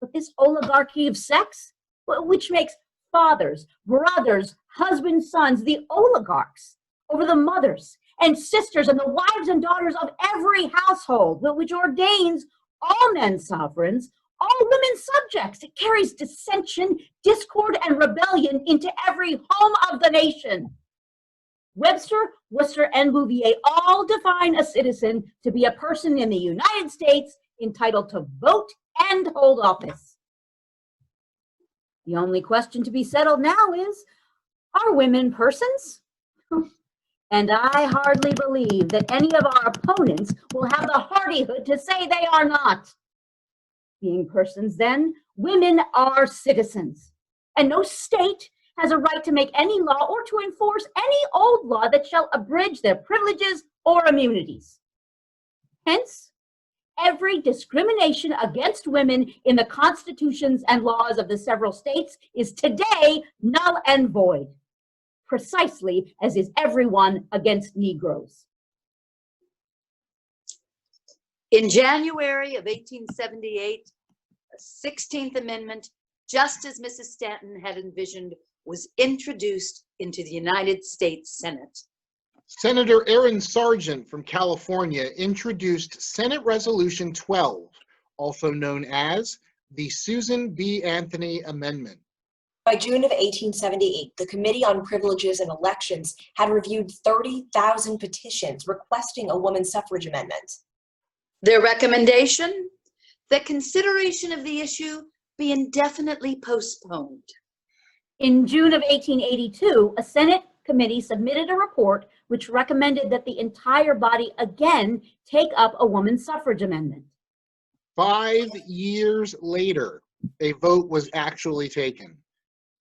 But this oligarchy of sex, which makes fathers, brothers, husbands, sons, the oligarchs over the mothers and sisters and the wives and daughters of every household, which ordains all men sovereigns, all women subjects. It carries dissension, discord, and rebellion into every home of the nation. Webster, Worcester, and Bouvier all define a citizen to be a person in the United States entitled to vote and hold office. The only question to be settled now is, are women persons? And I hardly believe that any of our opponents will have the hardihood to say they are not. Being persons, then, women are citizens, and no state has a right to make any law or to enforce any old law that shall abridge their privileges or immunities. Hence, every discrimination against women in the constitutions and laws of the several states is today null and void, precisely as is everyone against Negroes. In January of 1878, the 16th Amendment, just as Mrs. Stanton had envisioned, was introduced into the United States Senate. Senator Aaron Sargent from California introduced Senate Resolution 12, also known as the Susan B. Anthony Amendment. By June of 1878, the Committee on Privileges and Elections had reviewed 30,000 petitions requesting a woman's suffrage amendment. Their recommendation? That consideration of the issue be indefinitely postponed. In June of 1882, a Senate committee submitted a report which recommended that the entire body again take up a woman's suffrage amendment. 5 years later, a vote was actually taken.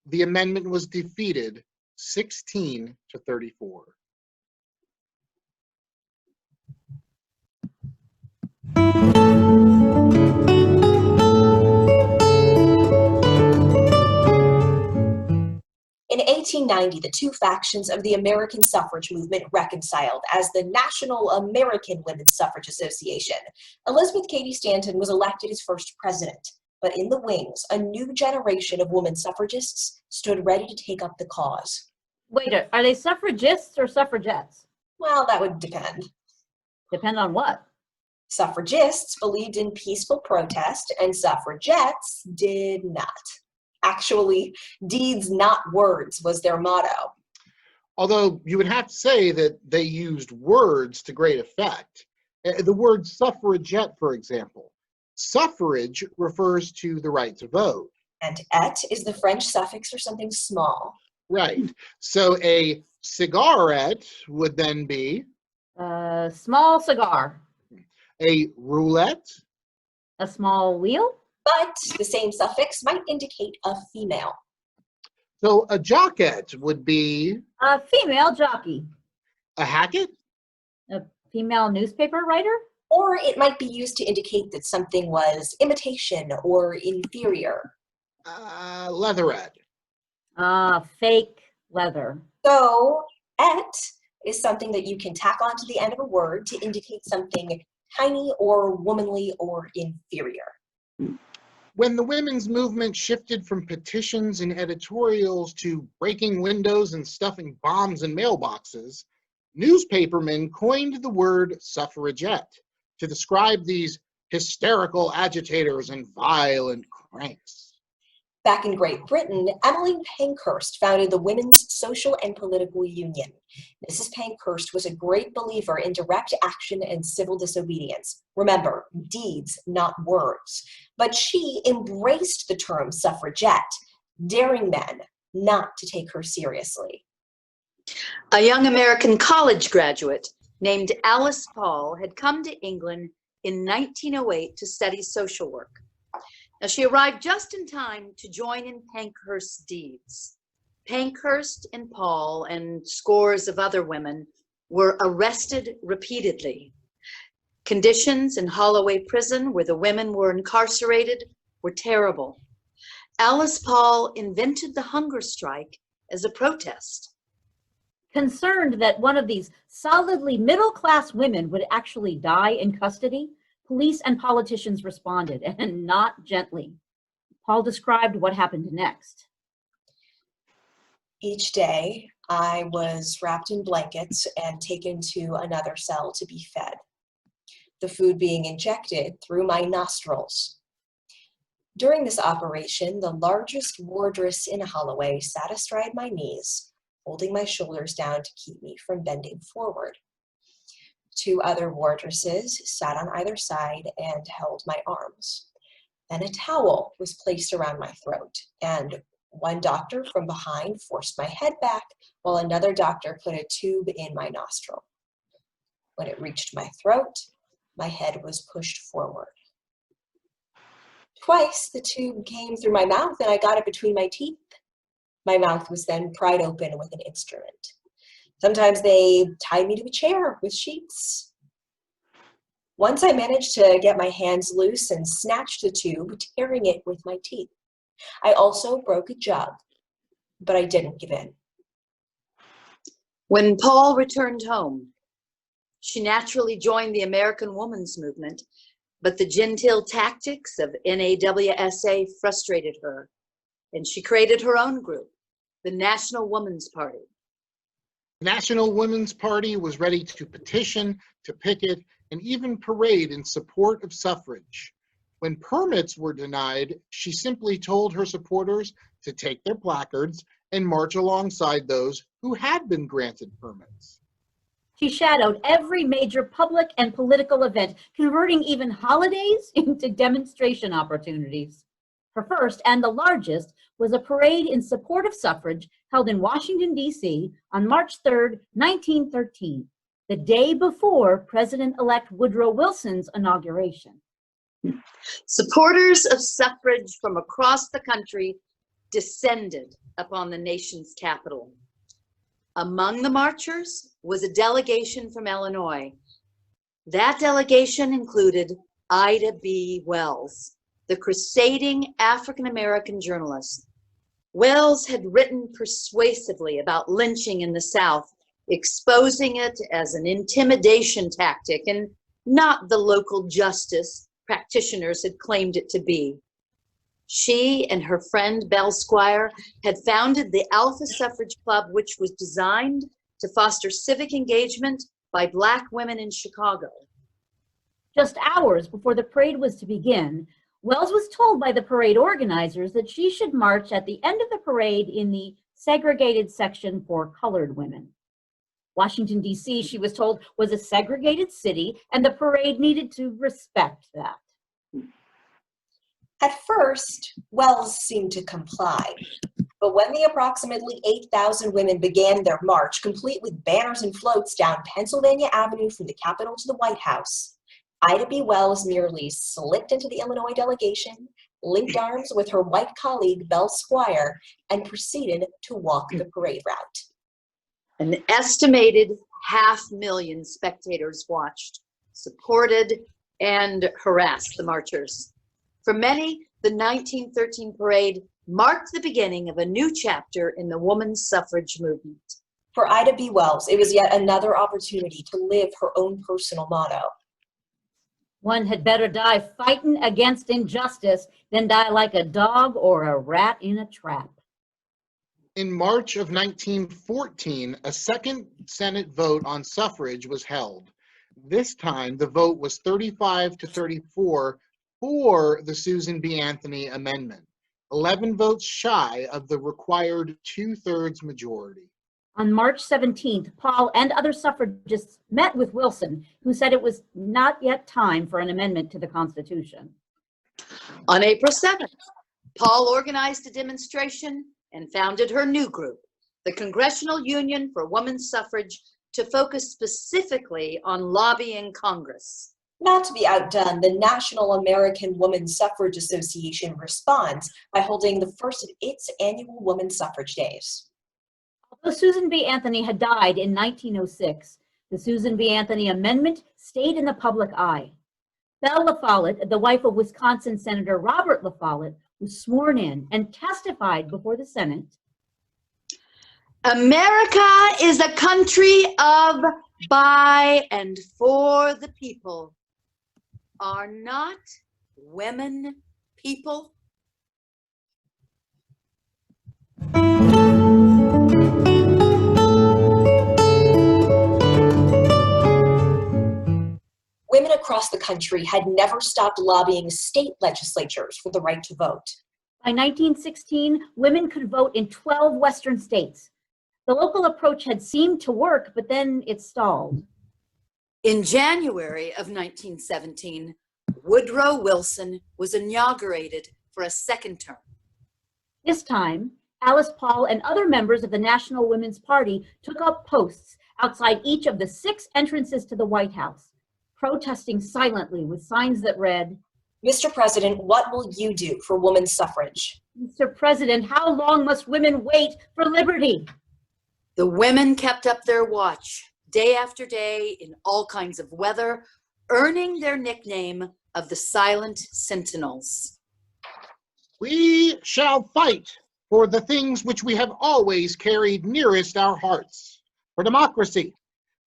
The amendment was defeated 16 to 34. 1890, the two factions of the American suffrage movement reconciled as the National American Women's Suffrage Association. Elizabeth Cady Stanton was elected as first president, but in the wings, a new generation of women suffragists stood ready to take up the cause. Wait, are they suffragists or suffragettes? Well, that would depend. Depend on what? Suffragists believed in peaceful protest, and suffragettes did not. Actually, deeds, not words, was their motto. Although you would have to say that they used words to great effect. The word suffragette, for example. Suffrage refers to the right to vote. And et is the French suffix for something small. Right. So a cigarette would then be? A small cigar. A roulette? A small wheel? But the same suffix might indicate a female. So a jockette would be? A female jockey. A hacket? A female newspaper writer? Or it might be used to indicate that something was imitation or inferior. Leatherette. Fake leather. So, et is something that you can tack onto the end of a word to indicate something tiny or womanly or inferior. When the women's movement shifted from petitions and editorials to breaking windows and stuffing bombs in mailboxes, newspapermen coined the word suffragette to describe these hysterical agitators and violent cranks. Back in Great Britain, Emmeline Pankhurst founded the Women's Social and Political Union. Mrs. Pankhurst was a great believer in direct action and civil disobedience. Remember, deeds, not words. But she embraced the term suffragette, daring men not to take her seriously. A young American college graduate named Alice Paul had come to England in 1908 to study social work. Now, she arrived just in time to join in Pankhurst's deeds. Pankhurst and Paul and scores of other women were arrested repeatedly. Conditions in Holloway Prison, where the women were incarcerated, were terrible. Alice Paul invented the hunger strike as a protest. Concerned that one of these solidly middle-class women would actually die in custody, police and politicians responded, and not gently. Paul described what happened next. Each day, I was wrapped in blankets and taken to another cell to be fed. The food being injected through my nostrils. During this operation, the largest wardress in Holloway sat astride my knees, holding my shoulders down to keep me from bending forward. Two other wardresses sat on either side and held my arms. Then a towel was placed around my throat, and one doctor from behind forced my head back, while another doctor put a tube in my nostril. When it reached my throat, my head was pushed forward. Twice the tube came through my mouth and I got it between my teeth. My mouth was then pried open with an instrument. Sometimes they tied me to a chair with sheets. Once I managed to get my hands loose and snatched the tube, tearing it with my teeth. I also broke a jug, but I didn't give in. When Paul returned home, she naturally joined the American Women's Movement, but the genteel tactics of NAWSA frustrated her, and she created her own group, the National Women's Party. The National Women's Party was ready to petition, to picket, and even parade in support of suffrage. When permits were denied, she simply told her supporters to take their placards and march alongside those who had been granted permits. She shadowed every major public and political event, converting even holidays into demonstration opportunities. Her first and the largest was a parade in support of suffrage held in Washington, D.C. on March 3, 1913, the day before President-elect Woodrow Wilson's inauguration. Supporters of suffrage from across the country descended upon the nation's capital. Among the marchers was a delegation from Illinois. That delegation included Ida B. Wells, the crusading African-American journalist. Wells had written persuasively about lynching in the South, exposing it as an intimidation tactic and not the local justice practitioners had claimed it to be. She and her friend Belle Squire had founded the Alpha Suffrage Club, which was designed to foster civic engagement by Black women in Chicago. Just hours before the parade was to begin, Wells was told by the parade organizers that she should march at the end of the parade in the segregated section for colored women. Washington, D.C., she was told, was a segregated city, and the parade needed to respect that. At first, Wells seemed to comply. But when the approximately 8,000 women began their march, complete with banners and floats down Pennsylvania Avenue from the Capitol to the White House, Ida B. Wells merely slipped into the Illinois delegation, linked arms with her white colleague, Belle Squire, and proceeded to walk the parade route. An estimated 500,000 spectators watched, supported, and harassed the marchers. For many, the 1913 parade marked the beginning of a new chapter in the women's suffrage movement. For Ida B. Wells, it was yet another opportunity to live her own personal motto. One had better die fighting against injustice than die like a dog or a rat in a trap. In March of 1914, a second Senate vote on suffrage was held. This time, the vote was 35 to 34 for the Susan B. Anthony Amendment, 11 votes shy of the required 2/3 majority. On March 17th, Paul and other suffragists met with Wilson, who said it was not yet time for an amendment to the Constitution. On April 7th, Paul organized a demonstration and founded her new group, the Congressional Union for Women's Suffrage, to focus specifically on lobbying Congress. Not to be outdone, the National American Women's Suffrage Association responds by holding the first of its annual Women's Suffrage Days. Although Susan B. Anthony had died in 1906, the Susan B. Anthony Amendment stayed in the public eye. Belle La Follette, the wife of Wisconsin Senator Robert La Follette, was sworn in and testified before the Senate. America is a country of, by, and for the people. Are not women people? Women across the country had never stopped lobbying state legislatures for the right to vote. By 1916, women could vote in 12 Western states. The local approach had seemed to work, but then it stalled. In January of 1917, Woodrow Wilson was inaugurated for a second term. This time, Alice Paul and other members of the National Women's Party took up posts outside each of the 6 entrances to the White House, protesting silently with signs that read, Mr. President, what will you do for women's suffrage? Mr. President, how long must women wait for liberty? The women kept up their watch day after day in all kinds of weather, earning their nickname of the Silent Sentinels. We shall fight for the things which we have always carried nearest our hearts, for democracy,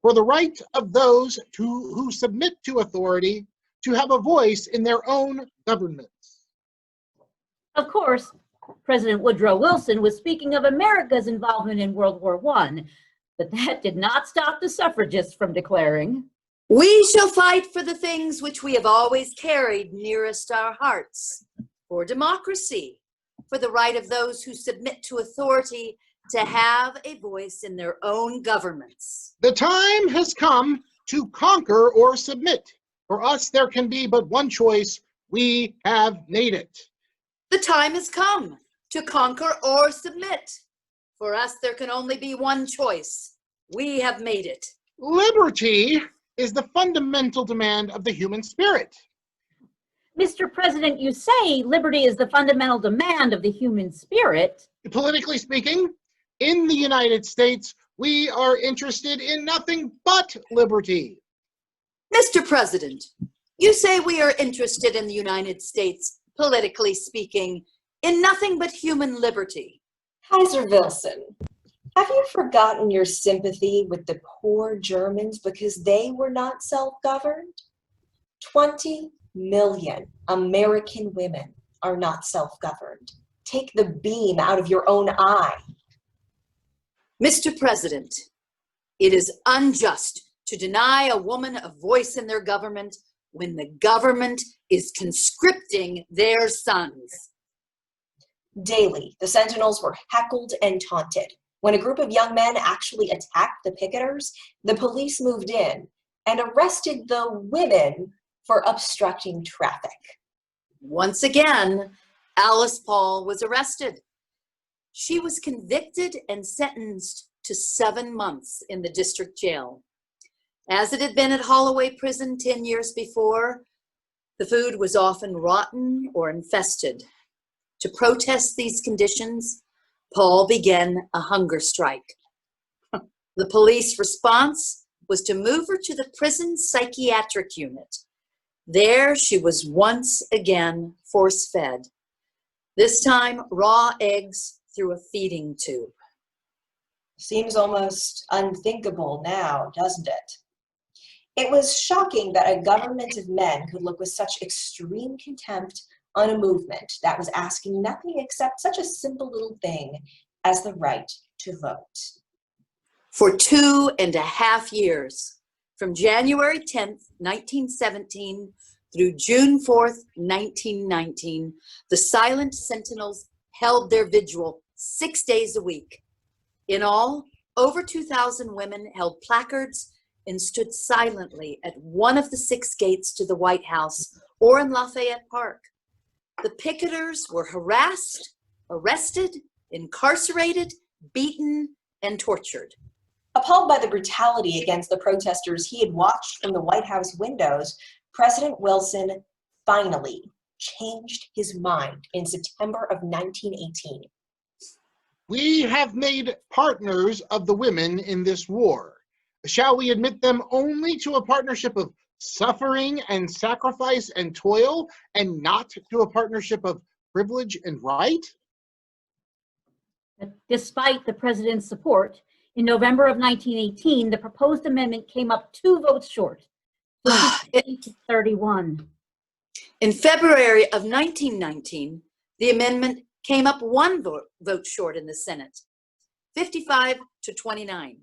for the right of those who submit to authority to have a voice in their own governments. Of course, President Woodrow Wilson was speaking of America's involvement in World War I, but that did not stop the suffragists from declaring, We shall fight for the things which we have always carried nearest our hearts, for democracy, for the right of those who submit to authority to have a voice in their own governments. The time has come to conquer or submit. For us, there can be but one choice. We have made it. The time has come to conquer or submit. For us, there can only be one choice. We have made it. Liberty is the fundamental demand of the human spirit. Mr. President, you say liberty is the fundamental demand of the human spirit. Politically speaking, in the United States, we are interested in nothing but liberty. Mr. President, you say we are interested in the United States, politically speaking, in nothing but human liberty. Kaiser Wilson, have you forgotten your sympathy with the poor Germans because they were not self-governed? 20 million American women are not self-governed. Take the beam out of your own eye. Mr. President, it is unjust to deny a woman a voice in their government when the government is conscripting their sons. Daily, the Sentinels were heckled and taunted. When a group of young men actually attacked the picketers, the police moved in and arrested the women for obstructing traffic. Once again, Alice Paul was arrested. She was convicted and sentenced to 7 months in the district jail. As it had been at Holloway Prison 10 years before, the food was often rotten or infested. To protest these conditions, Paul began a hunger strike. The police response was to move her to the prison psychiatric unit. There she was once again force-fed, this time raw eggs through a feeding tube. Seems almost unthinkable now, doesn't it? It was shocking that a government of men could look with such extreme contempt on a movement that was asking nothing except such a simple little thing as the right to vote. For 2.5 years, from January 10th, 1917 through June 4th, 1919, the silent sentinels held their vigil 6 days a week. In all, over 2,000 women held placards and stood silently at one of the 6 gates to the White House or in Lafayette Park. The picketers were harassed, arrested, incarcerated, beaten, and tortured. Appalled by the brutality against the protesters he had watched from the White House windows, President Wilson finally changed his mind in September of 1918. We have made partners of the women in this war. Shall we admit them only to a partnership of suffering and sacrifice and toil, and not to a partnership of privilege and right? Despite the president's support, in November of 1918, the proposed amendment came up 2 votes short, 31. In February of 1919, the amendment came up 1 vote short in the Senate, 55-29.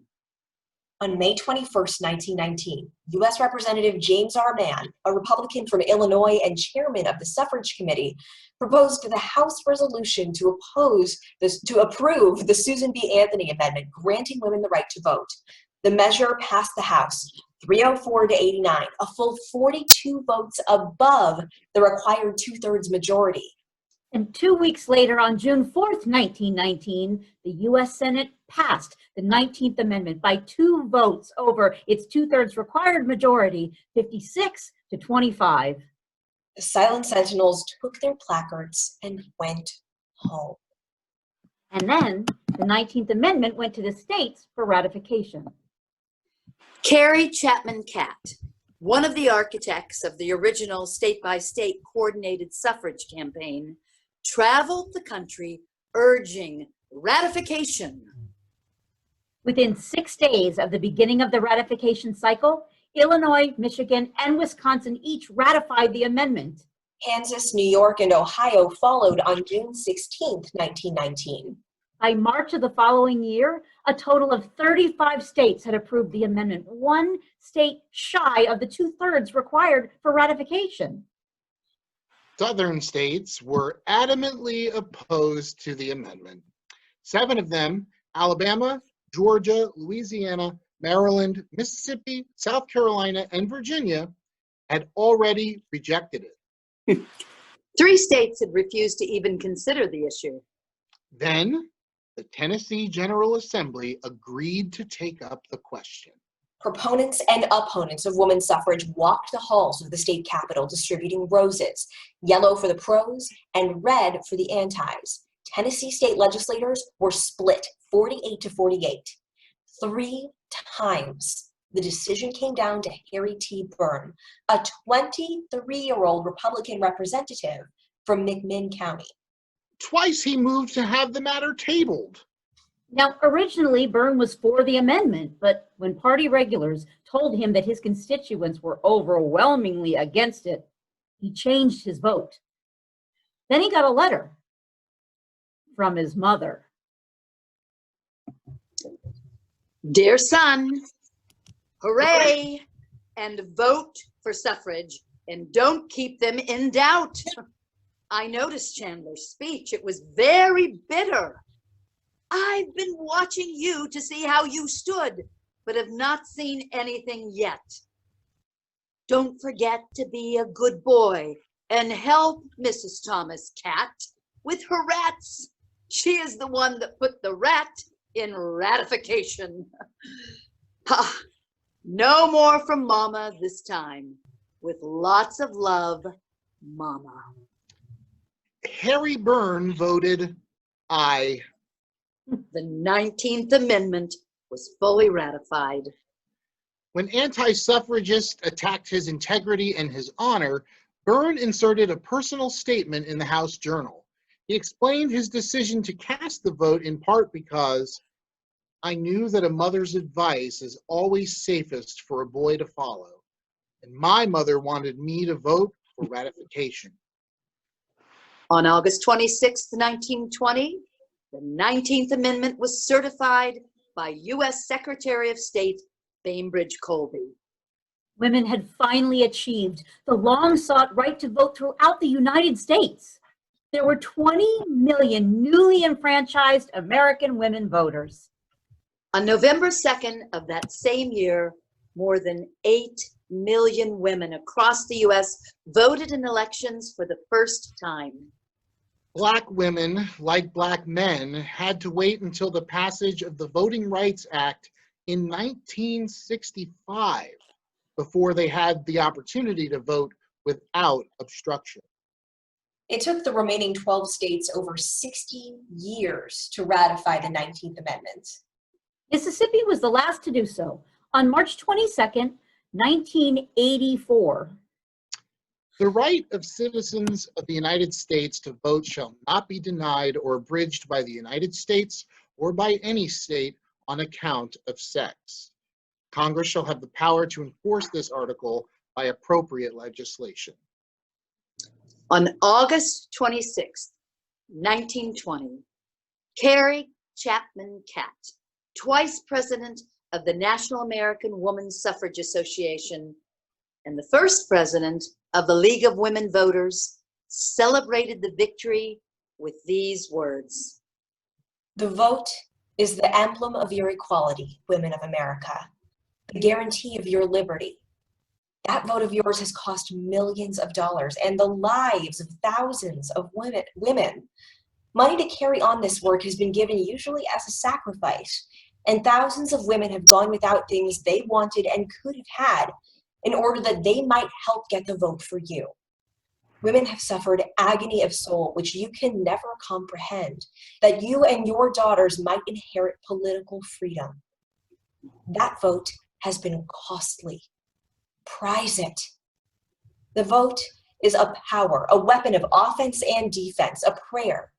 On May 21st, 1919, U.S. Representative James R. Mann, a Republican from Illinois and chairman of the Suffrage Committee, proposed the House resolution to approve the Susan B. Anthony Amendment granting women the right to vote. The measure passed the House 304-89, a full 42 votes above the required 2/3 majority. And 2 weeks later, on June 4th, 1919, the U.S. Senate passed the 19th Amendment by 2 votes over its 2/3 required majority, 56-25. The silent sentinels took their placards and went home. And then the 19th Amendment went to the states for ratification. Carrie Chapman Catt, one of the architects of the original state-by-state coordinated suffrage campaign, traveled the country urging ratification. Within 6 days of the beginning of the ratification cycle, Illinois, Michigan, and Wisconsin each ratified the amendment. Kansas, New York, and Ohio followed on June 16th, 1919. By March of the following year, a total of 35 states had approved the amendment, 1 state shy of the 2/3 required for ratification. Southern states were adamantly opposed to the amendment. 7 of them, Alabama, Georgia, Louisiana, Maryland, Mississippi, South Carolina, and Virginia, had already rejected it. 3 states had refused to even consider the issue. Then, the Tennessee General Assembly agreed to take up the question. Proponents and opponents of women's suffrage walked the halls of the state capitol distributing roses, yellow for the pros and red for the antis. Tennessee state legislators were split 48-48. 3 times the decision came down to Harry T. Byrne, a 23-year-old Republican representative from McMinn County. Twice he moved to have the matter tabled. Now, originally, Byrne was for the amendment, but when party regulars told him that his constituents were overwhelmingly against it, he changed his vote. Then he got a letter from his mother. Dear son, hooray, and vote for suffrage, and don't keep them in doubt. I noticed Chandler's speech. It was very bitter. I've been watching you to see how you stood, but have not seen anything yet. Don't forget to be a good boy and help Mrs. Thomas Cat with her rats. She is the one that put the rat in ratification. Ha! No more from Mama this time. With lots of love, Mama. Harry Byrne voted aye. The 19th Amendment was fully ratified. When anti-suffragists attacked his integrity and his honor, Byrne inserted a personal statement in the House Journal. He explained his decision to cast the vote in part because I knew that a mother's advice is always safest for a boy to follow, and my mother wanted me to vote for ratification. On August 26, 1920, the 19th Amendment was certified by U.S. Secretary of State Bainbridge Colby. Women had finally achieved the long-sought right to vote throughout the United States. There were 20 million newly enfranchised American women voters. On November 2nd of that same year, more than 8 million women across the U.S. voted in elections for the first time. Black women, like black men, had to wait until the passage of the Voting Rights Act in 1965 before they had the opportunity to vote without obstruction. It took the remaining 12 states over 60 years to ratify the 19th Amendment. Mississippi was the last to do so on March 22nd, 1984. The right of citizens of the United States to vote shall not be denied or abridged by the United States or by any state on account of sex. Congress shall have the power to enforce this article by appropriate legislation. On August 26, 1920, Carrie Chapman Catt, twice president of the National American Woman Suffrage Association and the first president of the League of Women Voters, celebrated the victory with these words. The vote is the emblem of your equality, women of America, the guarantee of your liberty. That vote of yours has cost millions of dollars and the lives of thousands of women. Money to carry on this work has been given usually as a sacrifice, and thousands of women have gone without things they wanted and could have had in order that they might help get the vote for you. Women have suffered agony of soul which you can never comprehend, that you and your daughters might inherit political freedom. That vote has been costly. Prize it. The vote is a power, a weapon of offense and defense, a prayer.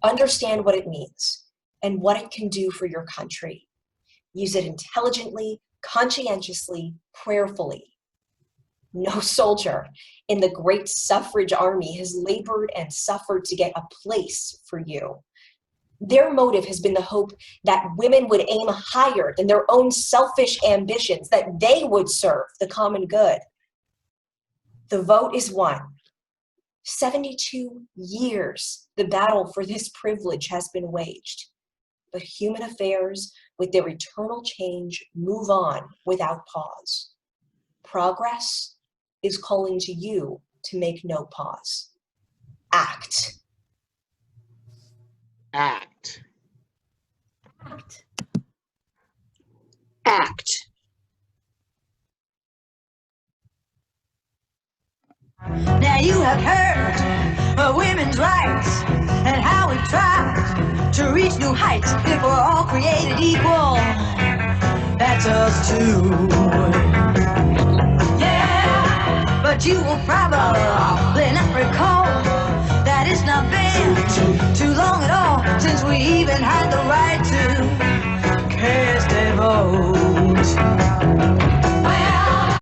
Understand what it means and what it can do for your country. Use it intelligently, conscientiously, prayerfully. No soldier in the great suffrage army has labored and suffered to get a place for you. Their motive has been the hope that women would aim higher than their own selfish ambitions, that they would serve the common good. The vote is won. 72 years the battle for this privilege has been waged. But human affairs, with their eternal change, move on without pause. Progress is calling to you to make no pause. Act. Act. Act. Act. Now you have heard of women's rights and how we tried to reach new heights. If we're all created equal, that's us too. Yeah, but you will probably not recall that it's not been even had